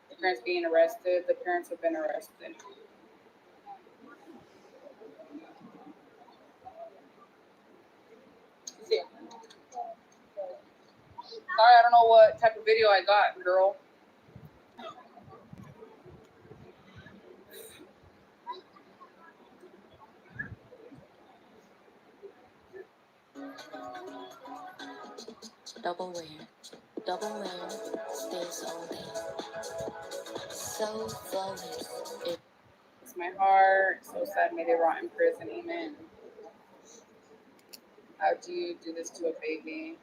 The parents being arrested. The parents have been arrested. See. Sorry, I don't know what type of video I got, girl. Double wear, stays all day. So flawless. It's my heart. So sad. May they rot in prison. Amen. How do you do this to a baby,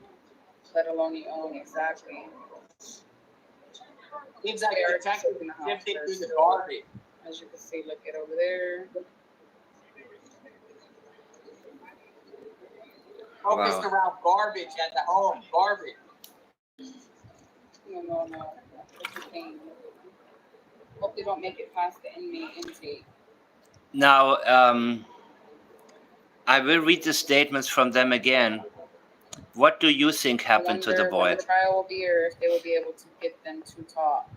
let alone your own? Exactly. Seems like they're sifting through the garbage. As you can see, look at over there. Focused around garbage at the home. Garbage. No. It's a pain. Hope they don't make it past the inmate intake. Now, I will read the statements from them again. What do you think happened to the boy? When the trial will be, or if they will be able to get them to talk.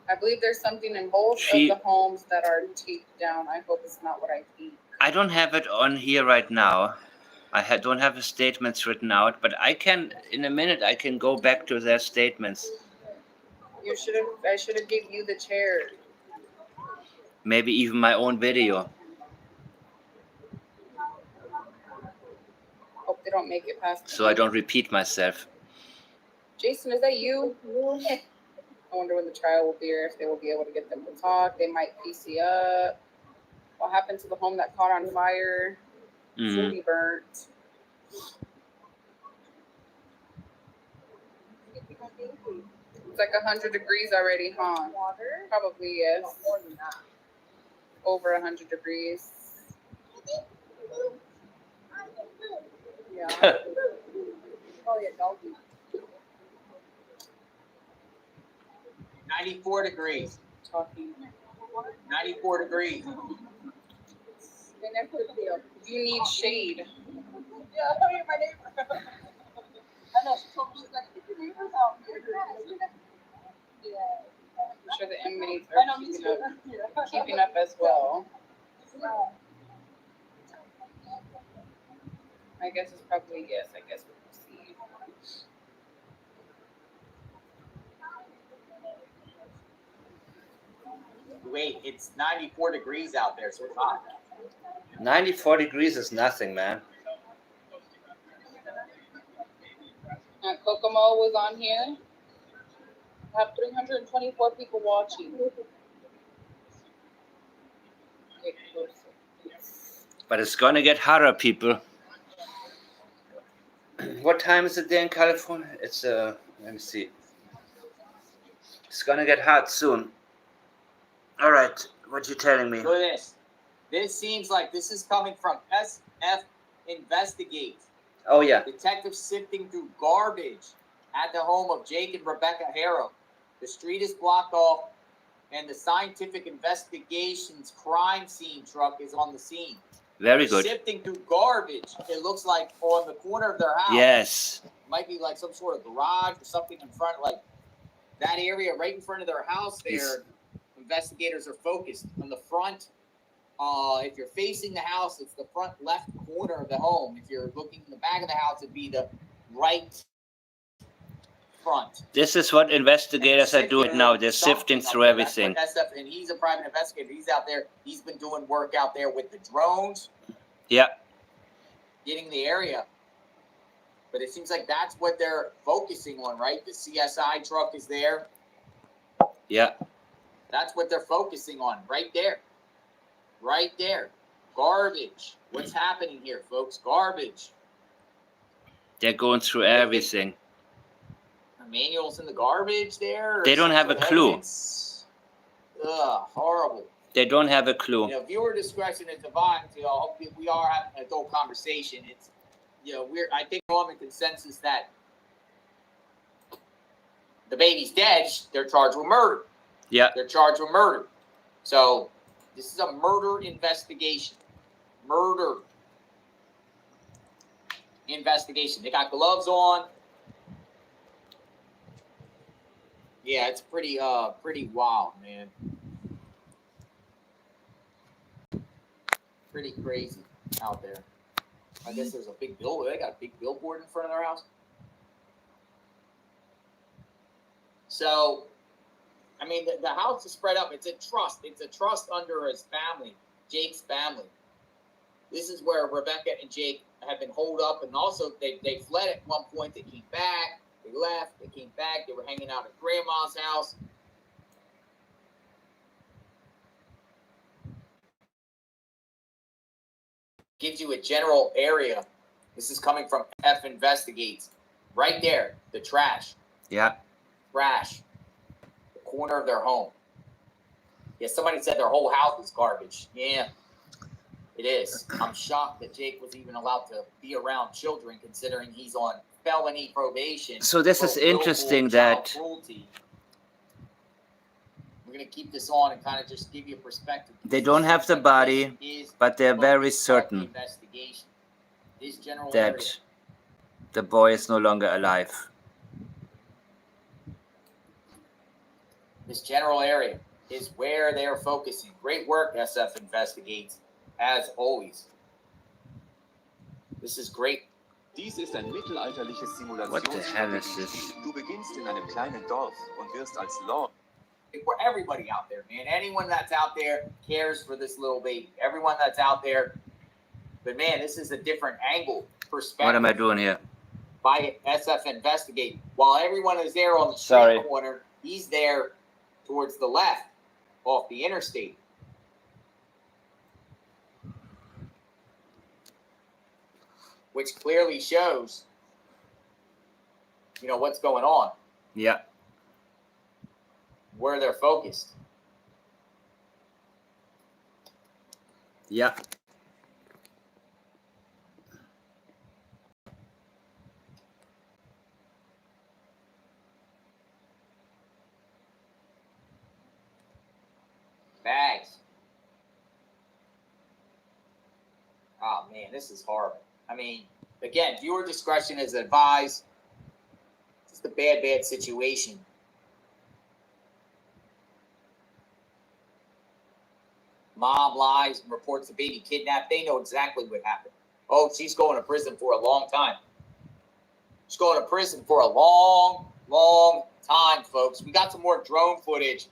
I believe there's something in both of the homes that are taped down. I hope it's not what I think. I don't have it on here right now. I don't have the statements written out, but I can, in a minute, I can go back to their statements. I should have given you the chair. Maybe even my own video. Hope they don't make it past. So I don't repeat myself. Jason, is that you? I wonder when the trial will be, or if they will be able to get them to talk. They might PC up. What happened to the home that caught on fire? Fully burnt. It's like 100 degrees already, huh? Probably, yes. Over 100 degrees. Probably a dog. 94 degrees. Talking. 94 degrees. You need shade. Yeah, oh, you're my neighbor. I know, she told me, she's like, I think your neighbor's out here. Yeah. I'm sure the inmates are keeping up as well. I guess it's probably yes. I guess we'll see. Wait, it's 94 degrees out there, so it's hot. 94 degrees is nothing, man. Kokomo was on here. I have 324 people watching. But it's gonna get hotter, people. What time is it there in California? It's let me see. It's gonna get hot soon. All right, what you telling me? Look at this. This seems like this is coming from SF Investigate. Oh yeah. Detectives sifting through garbage at the home of Jake and Rebecca Haro. The street is blocked off, and the Scientific Investigations crime scene truck is on the scene. Very good. Sifting through garbage. It looks like on the corner of their house. Yes. Might be like some sort of garage or something in front, like that area right in front of their house there. Yes. Investigators are focused on the front. If you're facing the house, it's the front left corner of the home. If you're looking in the back of the house, it'd be the right front. This is what investigators are doing now. They're sifting through everything. And he's a private investigator. He's out there. He's been doing work out there with the drones. Yeah. Getting the area. But it seems like that's what they're focusing on, right? The CSI truck is there. Yeah. That's what they're focusing on right there. Right there. Garbage. What's happening here, folks? Garbage. They're going through everything. Manuals in the garbage there? They don't have a clue. Ugh, horrible. They don't have a clue. You know, viewer discretion is advised. You know, hopefully we are having an adult conversation. It's, you know, I think we're on the consensus that the baby's dead. They're charged with murder. Yeah. They're charged with murder. So this is a murder investigation. Murder investigation. They got gloves on. Yeah, it's pretty wild, man. Pretty crazy out there. I guess there's a big billboard. They got a big billboard in front of their house. So, I mean, the house is spread up. It's a trust. It's a trust under his family, Jake's family. This is where Rebecca and Jake have been holed up, and also they fled at one point. They came back. They left. They came back. They were hanging out at Grandma's house. Gives you a general area. This is coming from F Investigates. Right there, the trash. Yeah. Trash. The corner of their home. Yeah, somebody said their whole house is garbage. Yeah, it is. I'm shocked that Jake was even allowed to be around children, considering he's on felony probation. So this is interesting that we're going to keep this on and kind of just give you a perspective. They don't have the body, but they're very certain that the boy is no longer alive. This general area is where they're focusing. Great work, SF Investigates, as always. This is great. Dies ist ein mittelalterliches What the hell is this? Du beginnst in einem kleinen Dorf und wirst als Lord. For everybody out there, man. Anyone that's out there cares for this little baby. Everyone that's out there. But man, this is a different angle, perspective. What am I doing here? By SF Investigate. While everyone is there on the street corner, he's there towards the left, off the interstate. Which clearly shows, you know, what's going on. Yeah. Where they're focused. Yeah. Oh, man, this is horrible. I mean, again, viewer discretion is advised. It's just a bad, bad situation. Mom lies and reports the baby kidnapped. They know exactly what happened. Oh, she's going to prison for a long time. She's going to prison for a long, long time, folks. We got some more drone footage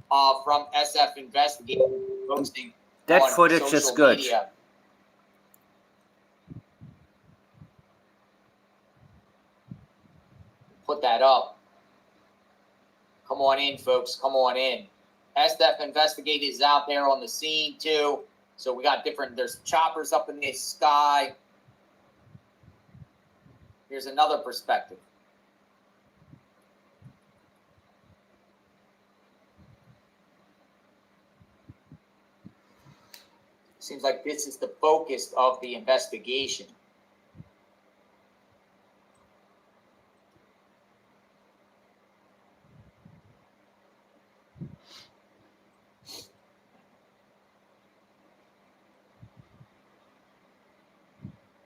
from SF Investigative posting. That footage is good. Media. Put that up. Come on in, folks. Come on in. SF Investigative is out there on the scene, too. So we got there's choppers up in the sky. Here's another perspective. Seems like this is the focus of the investigation.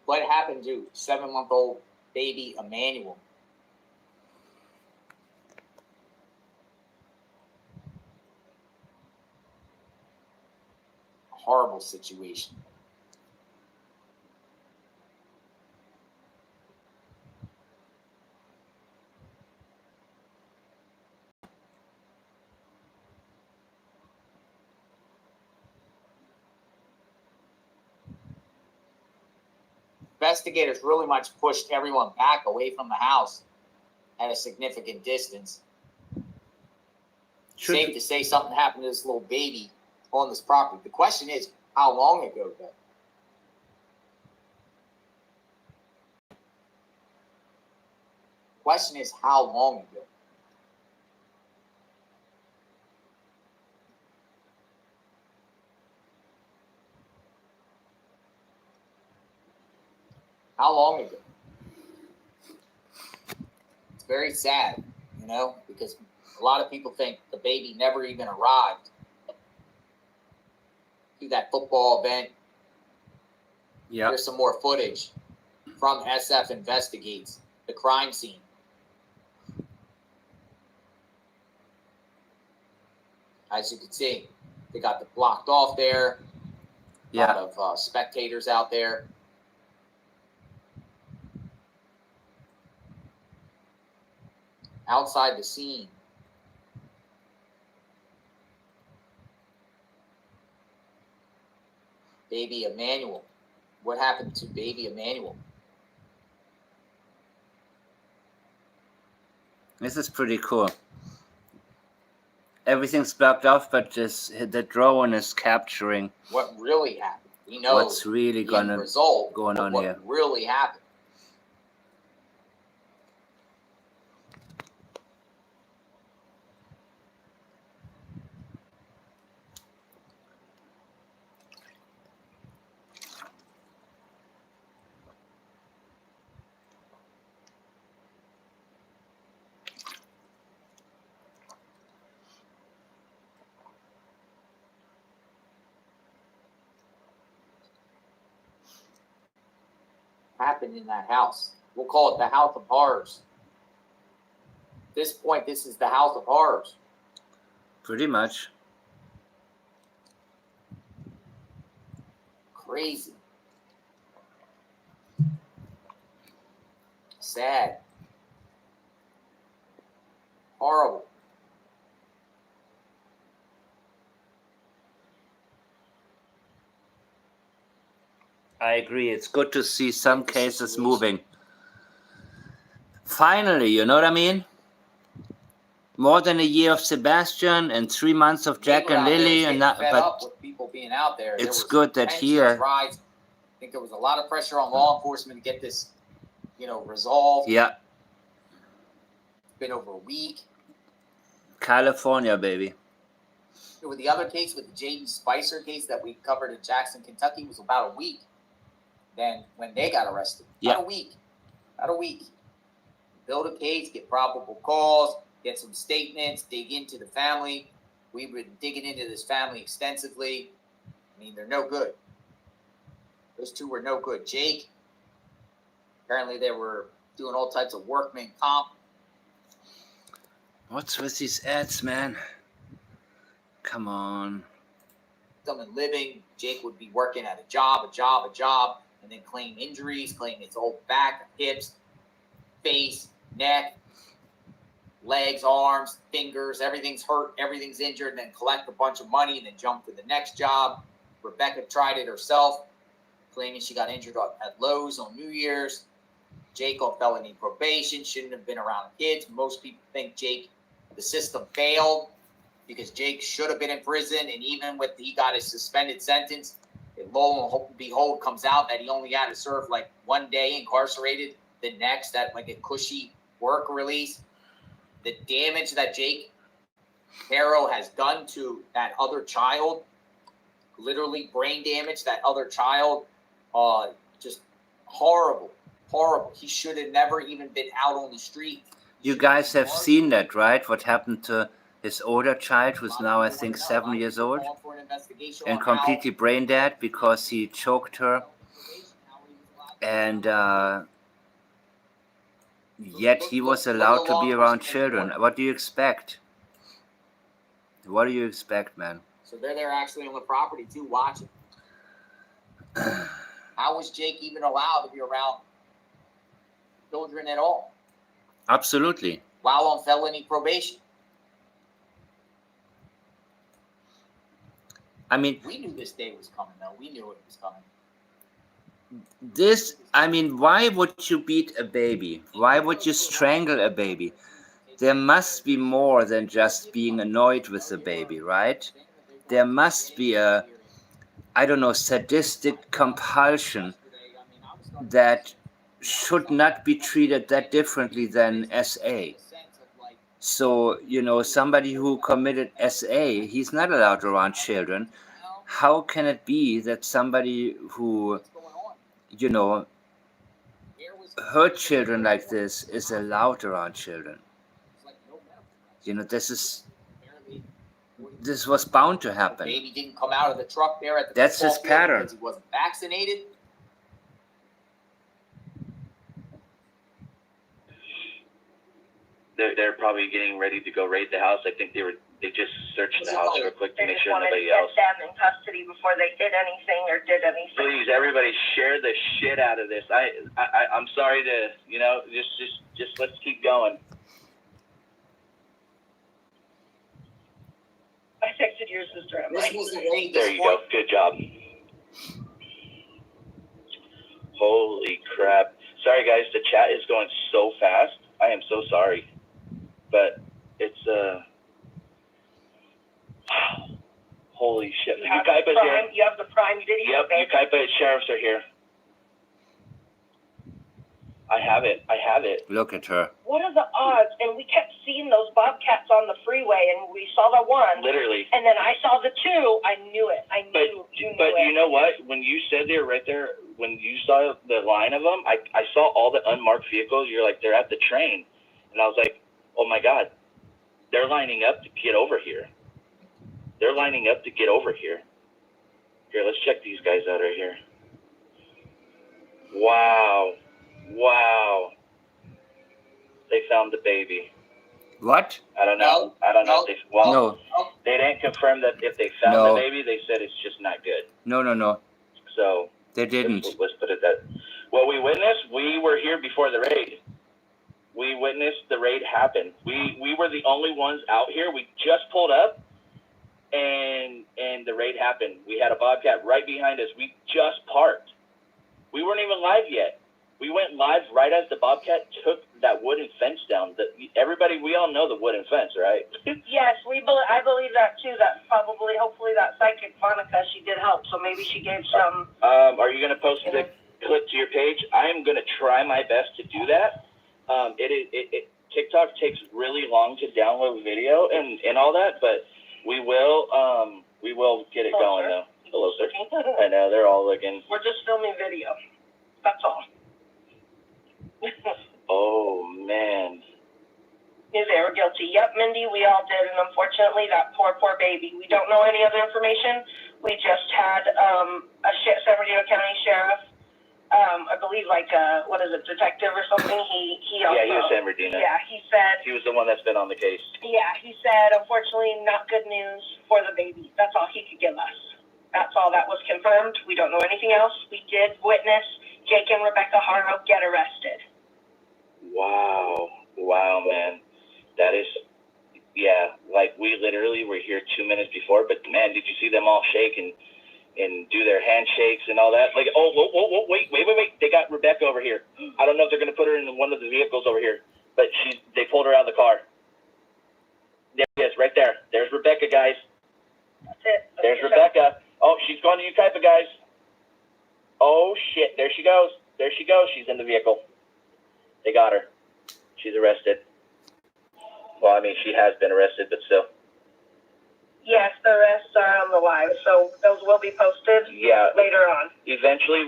What happened to 7-month-old baby Emmanuel? Horrible situation. Investigators really much pushed everyone back away from the house at a significant distance. Safe to say something happened to this little baby on this property. The question is, how long ago, though? The question is, how long ago? How long ago? It's very sad, because a lot of people think the baby never even arrived to that football event. Yeah. Here's some more footage from SF Investigates, the crime scene. As you can see, they got the blocked off there. Yeah. A lot of spectators out there. Outside the scene. Baby Emmanuel. What happened to baby Emmanuel? This is pretty cool. Everything's blocked off, but the drone is capturing what really happened. We know what's really going on here. What really happened. Happened in that house. We'll call it the House of Horrors. At this point, this is the House of Horrors. Pretty much. Crazy. Sad. Horrible. I agree. It's good to see some cases moving. Finally, you know what I mean? More than a year of Sebastian and 3 months of Jack and Lily, and not, but with people being out there. It's good that here. I think there was a lot of pressure on law enforcement to get this, resolved. Yeah. It's been over a week. California, baby. With the other case, with the J.D. Spicer case that we covered in Jackson, Kentucky, was about a week. Then when they got arrested, about a week. Build a case, get probable cause, get some statements, dig into the family. We've been digging into this family extensively. I mean, they're no good. Those two were no good. Jake, apparently they were doing all types of workman comp. What's with these ads, man? Come on. And living. Jake would be working at a job, and then claim injuries, claim his whole back, hips, face, neck, legs, arms, fingers, everything's hurt, everything's injured, and then collect a bunch of money and then jump to the next job. Rebecca tried it herself, claiming she got injured at Lowe's on New Year's. Jake on felony probation, shouldn't have been around kids. Most people think Jake, the system failed because Jake should have been in prison, and even with he got his suspended sentence, it lo and behold comes out that he only had to serve like 1 day incarcerated, the next at like a cushy work release. The damage that Jake Haro has done to that other child, literally brain damage, that other child, just horrible. He should have never even been out on the street. You guys have seen that, right? What happened to his older child, who's now, I think, 7 years old, and completely brain dead because he choked her. And yet he was allowed to be around children. What do you expect? What do you expect, man? So they're there actually on the property too, watching. How was Jake even allowed to be around children at all? Absolutely. While on felony probation. I mean, we knew this day was coming, though. We knew it was coming. Why would you beat a baby? Why would you strangle a baby? There must be more than just being annoyed with the baby, right? There must be a, I don't know, sadistic compulsion that should not be treated that differently than SA. So, somebody who committed SA, he's not allowed around children. How can it be that somebody who, hurt children like this is allowed around children? This was bound to happen. The baby didn't come out of the truck there at the That's his pattern. because he wasn't vaccinated. They're probably getting ready to go raid the house. I think they just searched the house real quick to make sure nobody else. They just wanted to get them in custody before they did anything or did anything. Please, everybody, share the shit out of this. I'm sorry to, just let's keep going. I texted your sister. There you go. Good job. Holy crap. Sorry, guys. The chat is going so fast. I am so sorry. But it's, holy shit. You have the Prime Video. Yep, Ukaipa sheriffs are here. I have it. Look at her. What are the odds? And we kept seeing those bobcats on the freeway, and we saw the one. Literally. And then I saw the two. I knew it. But you know what? When you said they were right there, when you saw the line of them, I saw all the unmarked vehicles. You're like, they're at the train. And I was like, oh my God, they're lining up to get over here. Here, let's check these guys out right here. Wow. They found the baby. What? I don't know. No. They didn't confirm that if they found the baby. They said it's just not good. No. So they didn't. Let's put it that. What we witnessed, we were here before the raid. We witnessed the raid happen. We were the only ones out here. We just pulled up, and the raid happened. We had a Bobcat right behind us. We just parked. We weren't even live yet. We went live right as the Bobcat took that wooden fence down. Everybody, we all know the wooden fence, right? Yes, I believe that too. That hopefully that psychic Monica, she did help. So maybe she gave some. Are you going to post the clip to your page? I am going to try my best to do that. TikTok takes really long to download video and all that, but we will get it going though. Hello, sir. I know they're all looking. We're just filming video. That's all. Oh man. They were guilty. Yep, Mindy, we all did, and unfortunately, that poor baby. We don't know any other information. We just had San Bernardino County Sheriff. I believe what is it, detective or something? He also, he was San Bernardino. Yeah, he said. He was the one that's been on the case. Yeah, he said, unfortunately, not good news for the baby. That's all he could give us. That's all that was confirmed. We don't know anything else. We did witness Jake and Rebecca Haro get arrested. Wow, man, that is, we literally were here 2 minutes before, but man, did you see them all shake and do their handshakes and all that? Like, whoa, wait, they got Rebecca over here. I don't know if they're going to put her in one of the vehicles over here, but they pulled her out of the car. There she is, right there. There's Rebecca, guys. That's it. There's Rebecca. Oh, she's going to Ukaipa, guys. Oh, shit, there she goes. She's in the vehicle. They got her. She's arrested. Well, I mean, she has been arrested, but still. Yes, the arrests are on the live, so those will be posted later on. Eventually,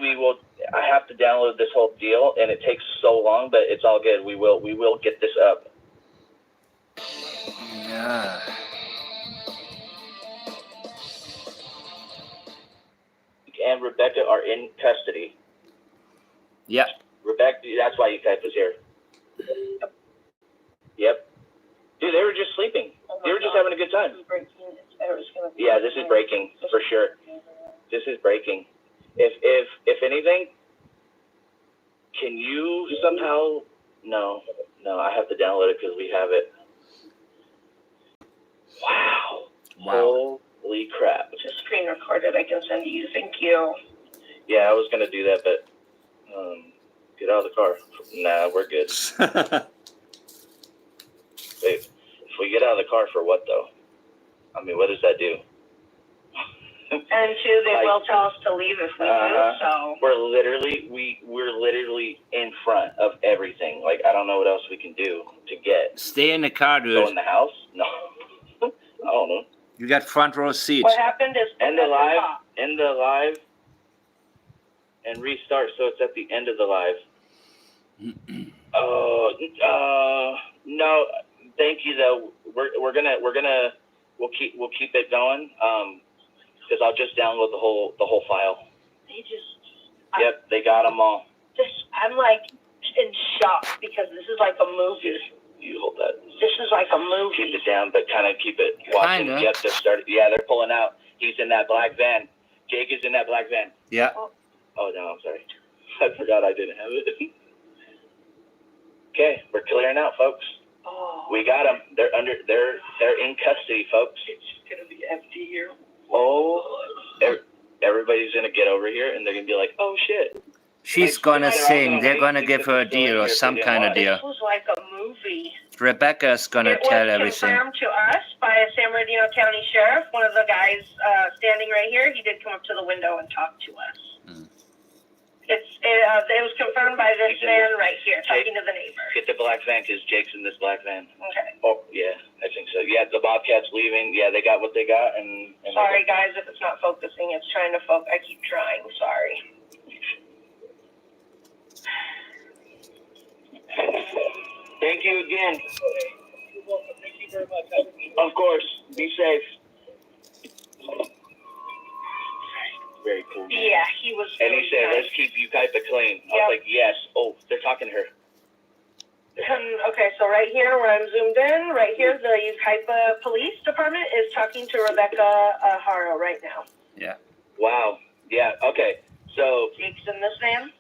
I have to download this whole deal, and it takes so long, but it's all good. We will get this up. Yeah. And Rebecca are in custody. Yeah. Rebecca, that's why Ukaipa's here. Yep. Dude, they were just sleeping. They were just having a good time. Yeah, this is breaking for sure. This is breaking. If anything, can you somehow? No, I have to download it because we have it. Wow. Holy crap. Just screen recorded. I can send you. Thank you. Yeah, I was gonna do that, but get out of the car. Nah, we're good. Wait, if we get out of the car for what though? I mean, what does that do? And two, they will tell us to leave if we do. So we're literally in front of everything. Like, I don't know what else we can do to get. Stay in the car, dude. Go in the house? No. I don't know. You got front row seats. What happened is end the live, and restart. So it's at the end of the live. No, thank you though. We'll keep it going. Because I'll just download the whole file. Yep, they got them all. I'm like in shock because this is like a movie. You hold that. This is like a movie. Keep it down, but kind of keep it watching. Kinda. Yep, they started. Yeah, they're pulling out. He's in that black van. Jake is in that black van. Yeah. Oh no, I'm sorry. I forgot I didn't have it. Okay, we're clearing out, folks. Oh. We got them. They're in custody, folks. It's gonna be empty here. Oh, everybody's gonna get over here, and they're gonna be like, "Oh shit." She's gonna sing. They're gonna give her a deal or some kind of deal. This was like a movie. Rebecca's gonna tell everything. It was confirmed to us by a San Bernardino County Sheriff. One of the guys standing right here, he did come up to the window and talk to us. It was confirmed by this man right here, talking to the neighbor. Get the black van, because Jake's in this black van. Okay. Oh, yeah, I think so. Yeah, the Bobcat's leaving. Yeah, they got what they got. And sorry, guys, if it's not focusing. It's trying to focus. I keep trying. Sorry. Thank you again. You're welcome. Thank you very much. Of course. Be safe. Very cool. Yeah, he was. And he said, "Let's keep Ukaipa clean." I was like, "Yes." Oh, they're talking to her. Okay, so right here, where I'm zoomed in, right here, the Ukaipa Police Department is talking to Rebecca Haro right now. Yeah. Wow. Yeah. Okay. So Jake's in this van.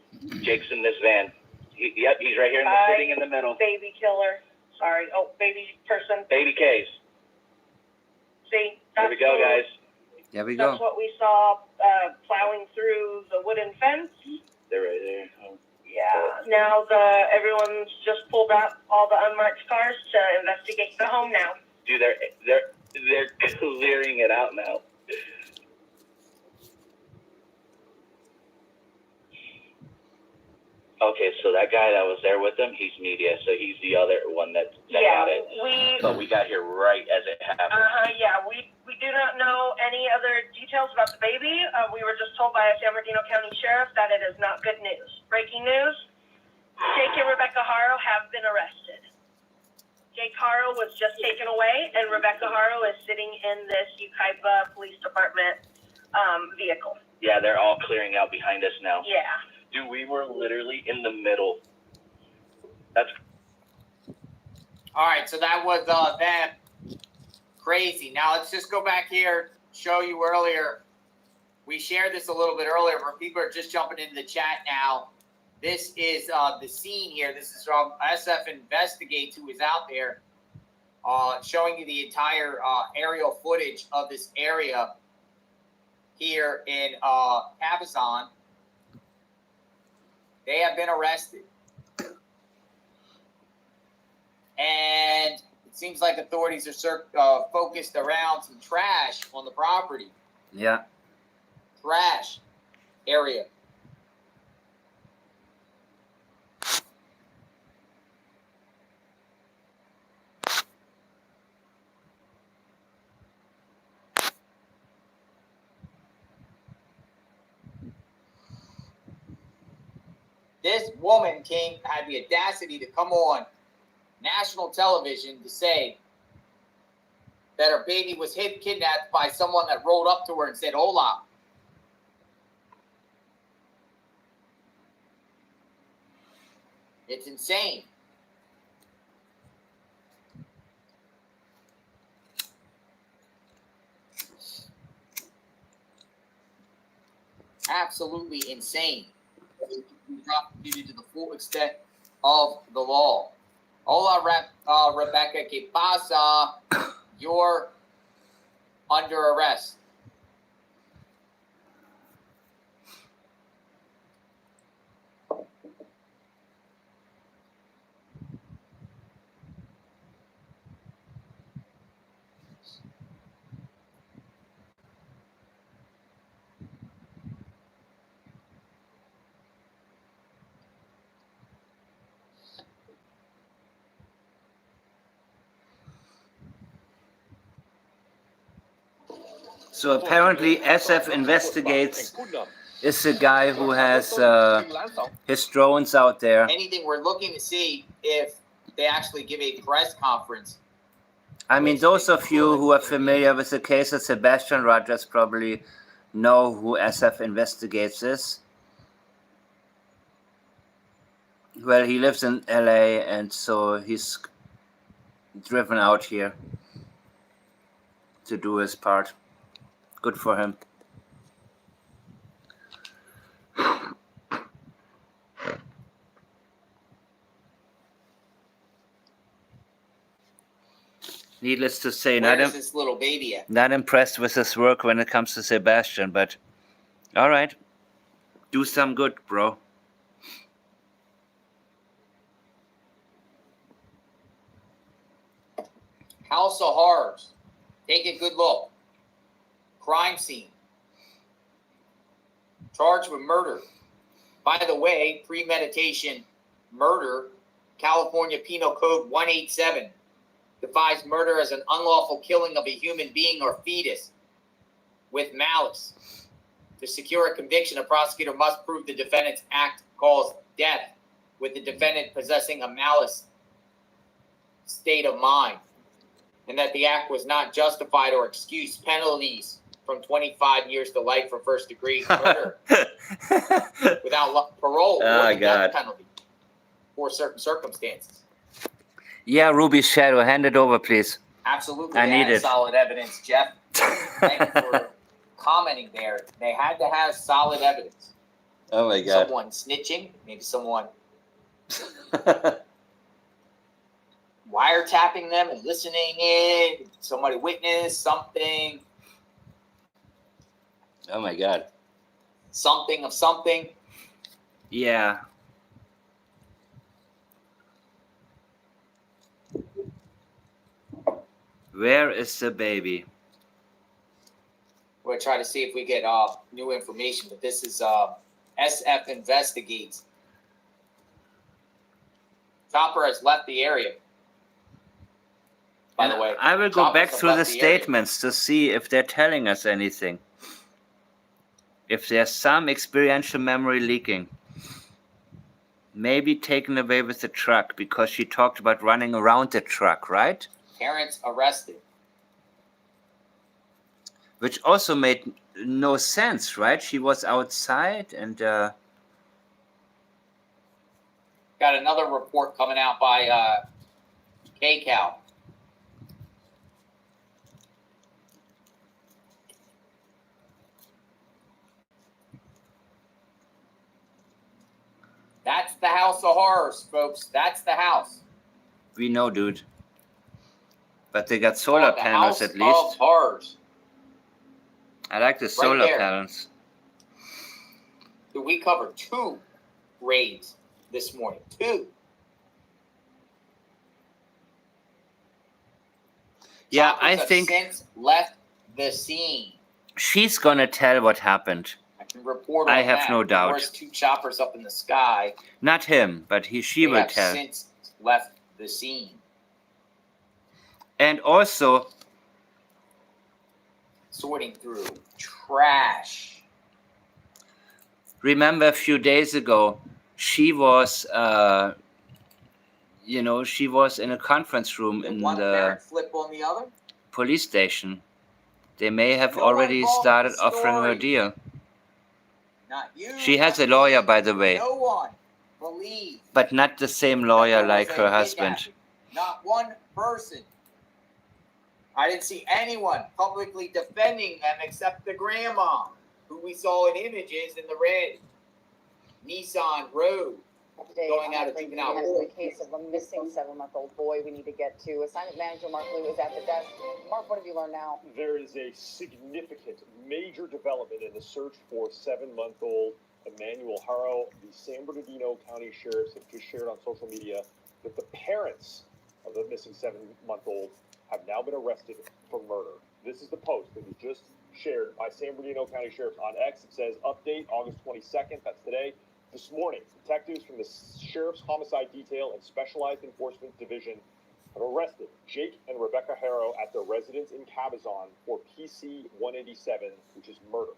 Jake's in this van. Yep, he's right here sitting in the middle. Baby killer. Sorry. Oh, baby person. Baby case. See? There we go, guys. There we go. That's what we saw plowing through the wooden fence. They're right there. Oh. Yeah. Now everyone's just pulled out all the unmarked cars to investigate the home now. Dude, they're clearing it out now. Okay, so that guy that was there with them, he's media, so he's the other one that got it. But we got here right as it happened. Yeah, we do not know any other details about the baby. We were just told by a San Bernardino County Sheriff that it is not good news. Breaking news, Jake and Rebecca Haro have been arrested. Jake Haro was just taken away, and Rebecca Haro is sitting in this Ukaipa Police Department vehicle. Yeah, they're all clearing out behind us now. Yeah. Dude, we were literally in the middle. That's All right, so that was that. Crazy. Now let's just go back here, show you earlier. We shared this a little bit earlier, but people are just jumping into the chat now. This is the scene here. This is from SF Investigates, who is out there showing you the entire aerial footage of this area here in Cabazon. They have been arrested. And it seems like authorities are focused around some trash on the property. Yeah. Trash area. This woman had the audacity to come on national television to say that her baby was kidnapped by someone that rolled up to her and said, "Hola." It's insane. Absolutely insane. Prosecuted to the full extent of the law. Hola, Rebecca, ¿qué pasa? You're under arrest. So apparently SF Investigates is the guy who has his drones out there. Anything, we're looking to see if they actually give a press conference. I mean, those of you who are familiar with the case of Sebastian Rogers probably know who SF Investigates is. Well, he lives in LA, and so he's driven out here to do his part. Good for him. Needless to say, Where is this little baby at? Not impressed with his work when it comes to Sebastian, but all right. Do some good, bro. House of Horrors. Take a good look. Crime scene. Charged with murder. By the way, premeditation murder, California Penal Code 187 defines murder as an unlawful killing of a human being or fetus with malice. To secure a conviction, a prosecutor must prove the defendant's act caused death, with the defendant possessing a malice state of mind, and that the act was not justified or excused. Penalties from 25 years to life for first-degree murder without parole or the death penalty for certain circumstances. Yeah, Ruby Shadow, hand it over, please. Absolutely. I need it. Solid evidence, Jeff. Thank you for commenting there. They had to have solid evidence. Oh, my God. Someone snitching, maybe someone wiretapping them and listening in, somebody witnessed something. Oh, my God. Something of something. Yeah. Where is the baby? We're going to try to see if we get new information, but this is SF Investigates. Chopper has left the area. By the way, I will go back through the statements to see if they're telling us anything. If there's some experiential memory leaking. Maybe taken away with the truck, because she talked about running around the truck, right? Parents arrested. which also made no sense, right? She was outside and got another report coming out by KCAL. That's the house of horrors, folks. That's the house. we know, dude. But they got solar panels at House least. of horrors. I like the solar panels. We covered 2 raids this morning. 2. Yeah, Choppers I have think since left the scene. she's gonna tell what happened. I can report on I have that. no doubt. There was 2 choppers up in the sky. Not him, but she will have tell. since left the scene. And also, sorting through trash. Remember a few days ago, she was, she was in a conference room in the flip on the other? police station. They may have already started offering her a deal. Not you. She has a lawyer, by the way. No one believes. But not the same lawyer like her husband. Not one person. I didn't see anyone publicly defending them except the grandma, who we saw in images in the red Nissan Road going out of juvenile court. The case of a missing 7-month-old boy we need to get to. Assignment manager Mark Lee is at the desk. Mark, what have you learned now? There is a significant, major development in the search for 7-month-old Emmanuel Haro. The San Bernardino County Sheriffs have just shared on social media that the parents of the missing 7-month-old have now been arrested for murder. This is the post that was just shared by San Bernardino County Sheriffs on X. It says, update August 22nd, that's today. This morning, detectives from the Sheriff's Homicide Detail and Specialized Enforcement Division have arrested Jake and Rebecca Haro at their residence in Cabazon for PC 187, which is murder.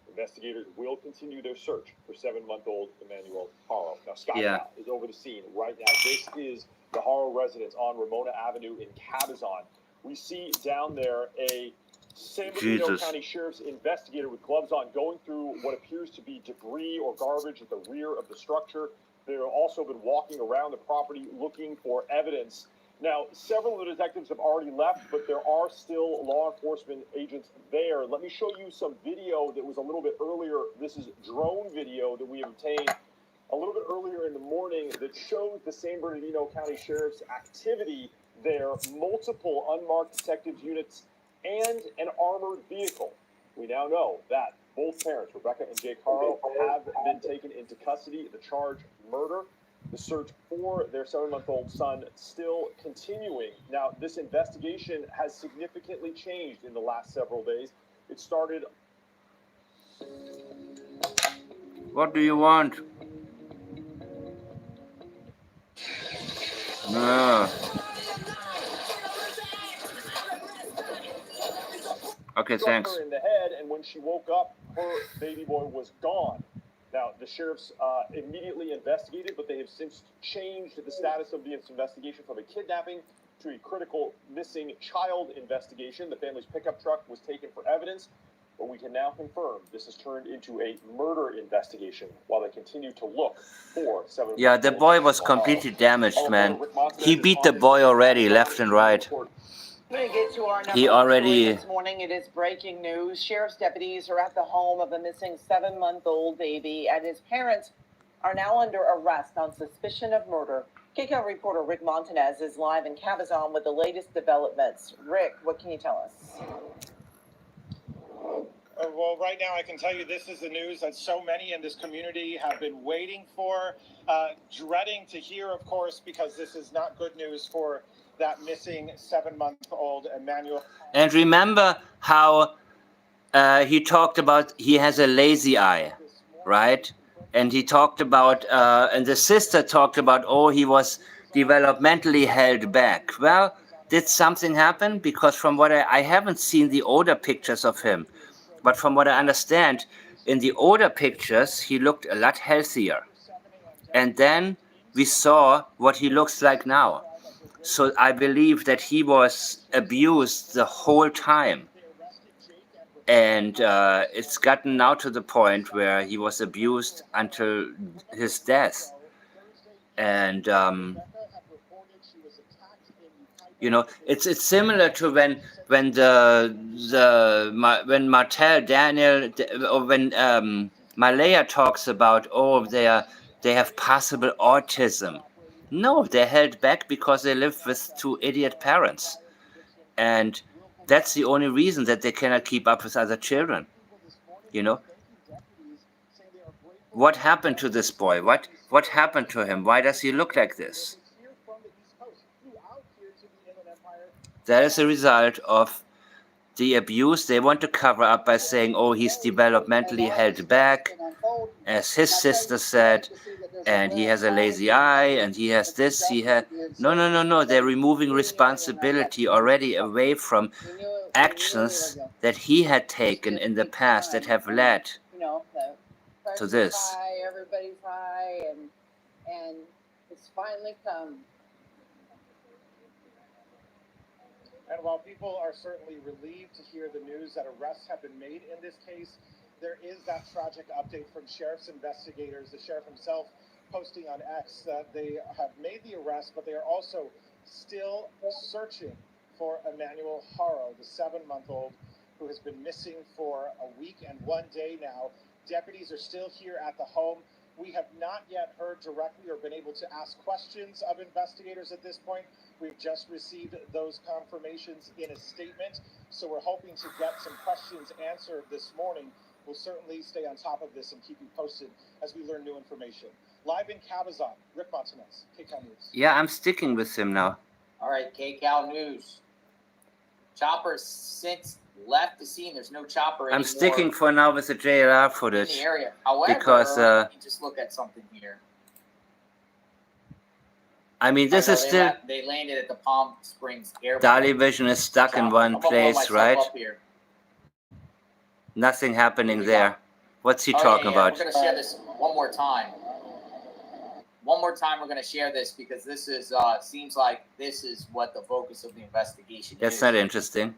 Investigators will continue their search for 7-month-old Emmanuel Haro. Now, Skybound is over the scene right now. This is the Haro residence on Ramona Avenue in Cabazon. We see down there a San Bernardino County Sheriff's investigator with gloves on going through what appears to be debris or garbage at the rear of the structure. They've also been walking around the property looking for evidence. Now, several of the detectives have already left, but there are still law enforcement agents there. Let me show you some video that was a little bit earlier. This is drone video that we obtained a little bit earlier in the morning that shows the San Bernardino County Sheriff's activity there, multiple unmarked detectives units, and an armored vehicle. We now know that both parents, Rebecca and Jake Haro, have been taken into custody. The charge, murder. The search for their 7-month-old son still continuing. Now, this investigation has significantly changed in the last several days. It started... What do you want? No. Okay, thanks. Struck her in the head, and when she woke up, her baby boy was gone. Now, the sheriffs immediately investigated, but they have since changed the status of the investigation from a kidnapping to a critical missing child investigation. The family's pickup truck was taken for evidence, but we can now confirm this has turned into a murder investigation while they continue to look for 7. Yeah, the boy was completely damaged, man. He beat the boy already, left and right. I'm going to get to our He number one already- story this morning. It is breaking news. Sheriff's deputies are at the home of a missing 7-month-old baby, and his parents are now under arrest on suspicion of murder. KCAL reporter Rick Montanez is live in Cabazon with the latest developments. Rick, what can you tell us? Well, right now I can tell you this is the news that so many in this community have been waiting for, dreading to hear, of course, because this is not good news for that missing 7-month-old Emmanuel. And remember how he talked about he has a lazy eye, right? And he talked about, and the sister talked about, oh, he was developmentally held back. Well, did something happen? Because from what I haven't seen the older pictures of him, but from what I understand, in the older pictures, he looked a lot healthier. And then we saw what he looks like now. So I believe that he was abused the whole time. And it's gotten now to the point where he was abused until his death. And you know, it's similar to when Martel Daniel, or when Malaya talks about, oh, they have possible autism. No, they're held back because they live with two idiot parents, and that's the only reason that they cannot keep up with other children. You know, what happened to this boy? What happened to him? Why does he look like this? That is a result of the abuse they want to cover up by saying, oh, he's developmentally held back, as his sister said, and he has a lazy eye, and he has this, he had... No. They're removing responsibility already away from actions that he had taken in the past that have led to this. High, everybody's high, and it's finally come. And while people are certainly relieved to hear the news that arrests have been made in this case, there is that tragic update from sheriff's investigators, the sheriff himself posting on X that they have made the arrest, but they are also still searching for Emmanuel Haro, the 7-month-old who has been missing for a week and 1 day now. Deputies are still here at the home. We have not yet heard directly or been able to ask questions of investigators at this point. We've just received those confirmations in a statement, so we're hoping to get some questions answered this morning. We'll certainly stay on top of this and keep you posted as we learn new information. Live in Cabazon, Rick Montanez, KCAL News. Yeah, I'm sticking with him now. All right, KCAL News. Chopper since left the scene. There's no chopper anymore. I'm sticking for now with the JLR footage. In the area. However, because let me just look at something here. I mean, this is still... They landed at the Palm Springs Airport. Dolly Vision is stuck in one place, right? Nothing happening there. What's he talking about? We're going to share this one more time. One more time, we're going to share this because this is seems like this is what the focus of the investigation is. That's not interesting.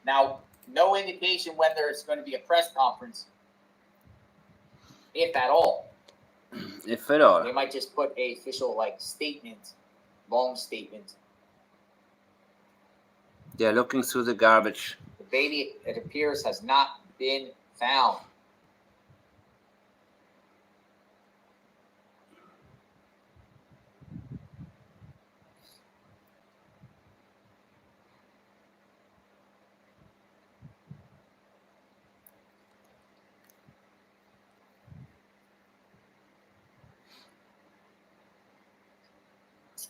Now, no indication when there's going to be a press conference, if at all. If at all. They might just put a official statement, long statement. They're looking through the garbage. The baby, it appears, has not been found.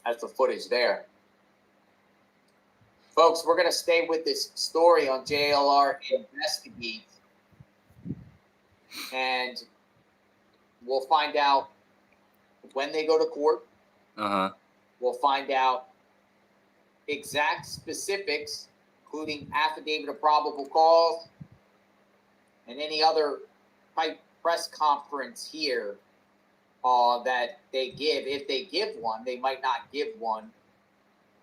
That's the footage there. Folks, we're going to stay with this story on JLR Investigate. And we'll find out when they go to court. Uh-huh. We'll find out exact specifics, including affidavit of probable cause and any other type press conference here that they give. If they give one, they might not give one.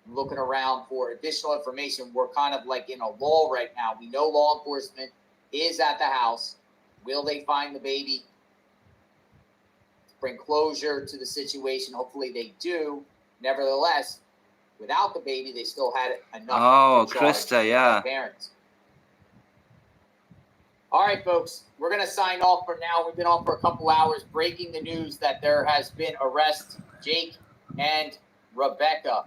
I'm looking around for additional information. We're kind of like in a lull right now. We know law enforcement is at the house. Will they find the baby? Bring closure to the situation. Hopefully they do. Nevertheless, without the baby, they still had enough. Oh, Krista, yeah. Parents. All right, folks, we're going to sign off for now. We've been on for a couple hours breaking the news that there has been arrest. Jake and Rebecca.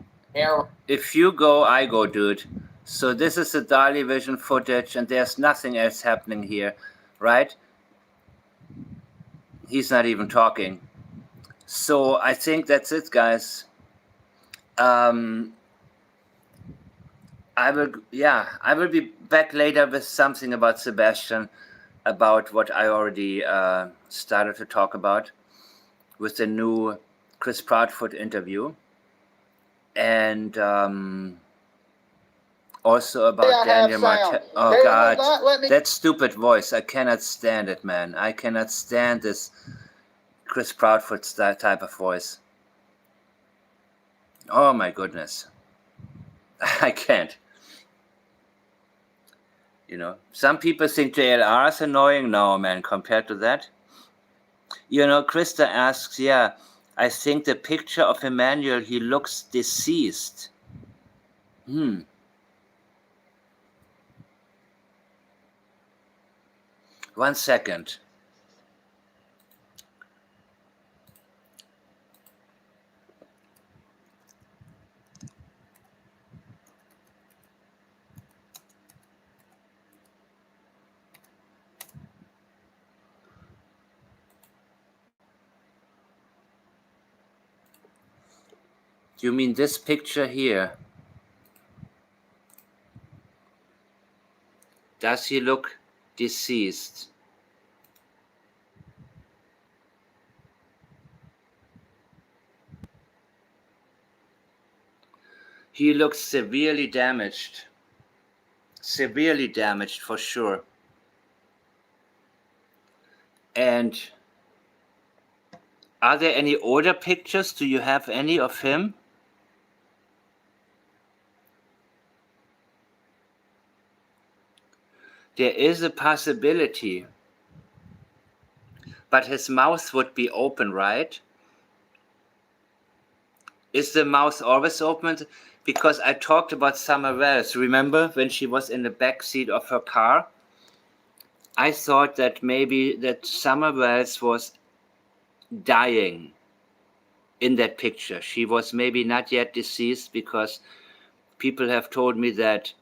If you go, I go, dude. So this is the Dolly Vision footage, and there's nothing else happening here, right? He's not even talking. So I think that's it, guys. I will be back later with something about Sebastian, about what I already started to talk about with the new Chris Proudfoot interview. And also about Daniel Martel. Oh, They God. will not let me- That stupid voice. I cannot stand it, man. I cannot stand this Chris Proudfoot type of voice. Oh, my goodness. I can't. You know, some people think JLR is annoying. No, man, compared to that. You know, Krista asks, yeah, I think the picture of Emmanuel, he looks deceased. 1 second. You mean this picture here? Does he look deceased? He looks severely damaged. Severely damaged for sure. And are there any older pictures? Do you have any of him? There is a possibility. But his mouth would be open, right? Is the mouth always open? Because I talked about Summer Wells. Remember when she was in the back seat of her car? I thought that maybe that Summer Wells was dying in that picture. She was maybe not yet deceased because people have told me that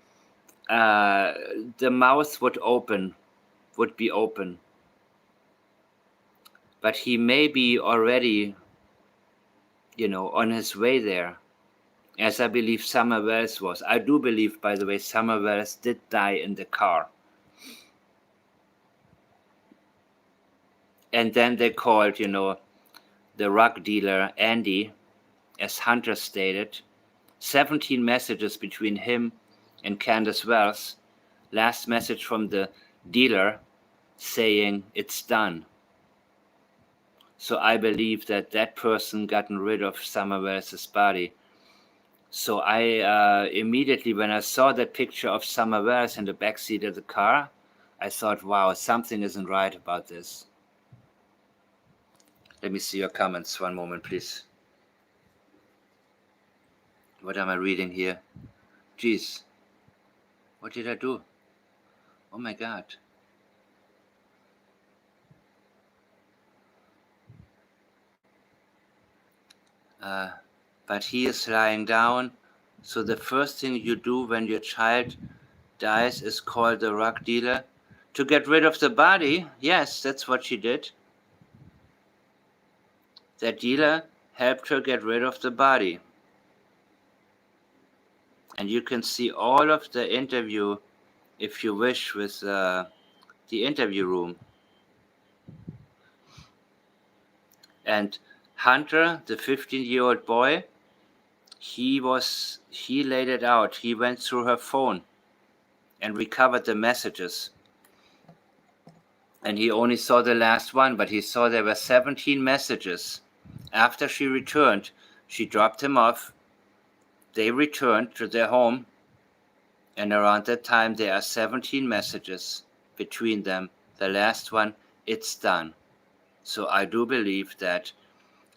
the mouth would be open. But he may be already, you know, on his way there, as I believe Summer Wells was. I do believe, by the way, Summer Wells did die in the car. And then they called, you know, the rug dealer, Andy, as Hunter stated, 17 messages between him and Candace Wells. Last message from the dealer saying it's done. So I believe that that person gotten rid of Summer Wells' body. So I immediately, when I saw that picture of Summer Wells in the backseat of the car, I thought, wow, something isn't right about this. Let me see your comments. 1 moment, please. What am I reading here? Jeez. What did I do? Oh my God. But he is lying down. So the first thing you do when your child dies is call the rug dealer to get rid of the body. Yes, that's what she did. The dealer helped her get rid of the body. And you can see all of the interview, if you wish, with the interview room. And Hunter, the 15-year-old boy, he laid it out. He went through her phone and recovered the messages. And he only saw the last one, but he saw there were 17 messages. After she returned, she dropped him off. They returned to their home. And around that time, there are 17 messages between them. The last one, it's done. So I do believe that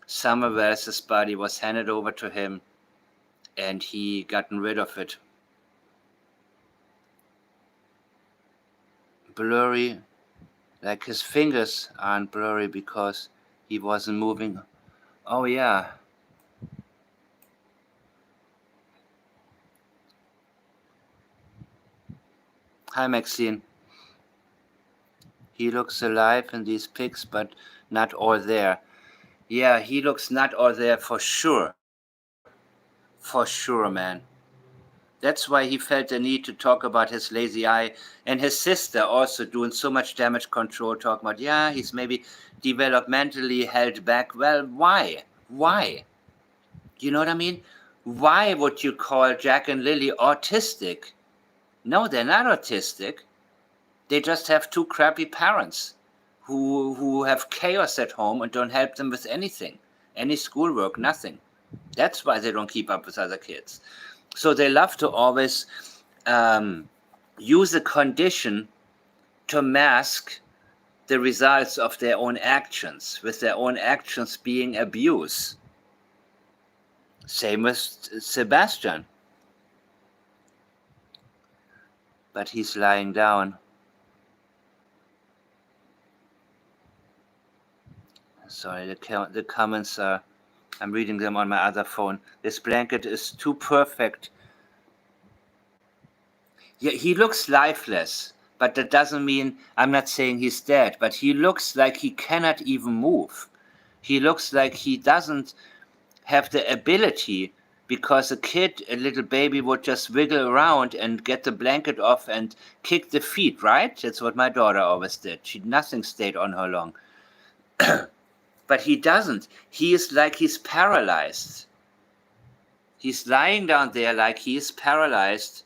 Summer Wells' body was handed over to him and he gotten rid of it. Blurry, like his fingers aren't blurry because he wasn't moving. Oh yeah. Hi Maxine. He looks alive in these pics, but not all there. Yeah, he looks not all there for sure. For sure, man. That's why he felt the need to talk about his lazy eye, and his sister also doing so much damage control, talking about, yeah, he's maybe developmentally held back. Well, why? Why? You know what I mean? Why would you call Jack and Lily autistic? No, they're not autistic. They just have two crappy parents who have chaos at home and don't help them with anything. Any schoolwork, nothing. That's why they don't keep up with other kids. So they love to always use a condition to mask the results of their own actions, with their own actions being abuse. Same with Sebastian. But he's lying down. Sorry, the comments are, I'm reading them on my other phone. This blanket is too perfect. Yeah, he looks lifeless, but that doesn't mean, I'm not saying he's dead, but he looks like he cannot even move. He looks like he doesn't have the ability, because a little baby would just wiggle around and get the blanket off and kick the feet, right? That's what my daughter always did. Nothing stayed on her long. But he doesn't. He is like he's paralyzed. He's lying down there like he is paralyzed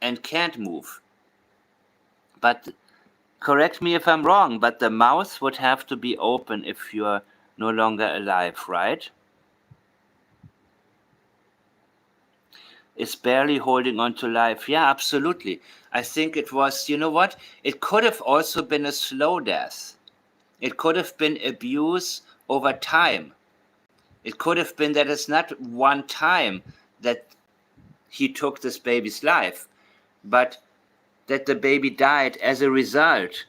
and can't move. But correct me if I'm wrong, but the mouth would have to be open if you're no longer alive, right? It's barely holding on to life. Yeah, absolutely. I think it was, you know what? It could have also been a slow death. It could have been abuse over time. It could have been that it's not one time that he took this baby's life, but that the baby died as a result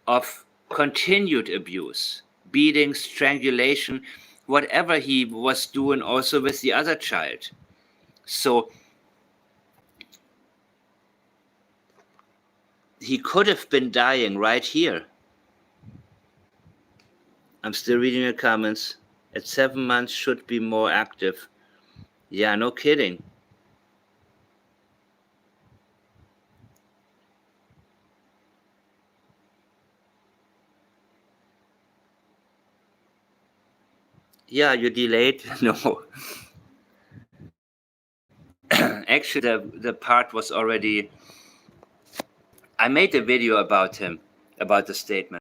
of continued abuse, beating, strangulation, whatever he was doing also with the other child. So he could have been dying right here. I'm still reading the comments. At 7 months should be more active. Yeah, no kidding. Yeah, you delayed? No. Actually, the part was already... I made a video about him, about the statement.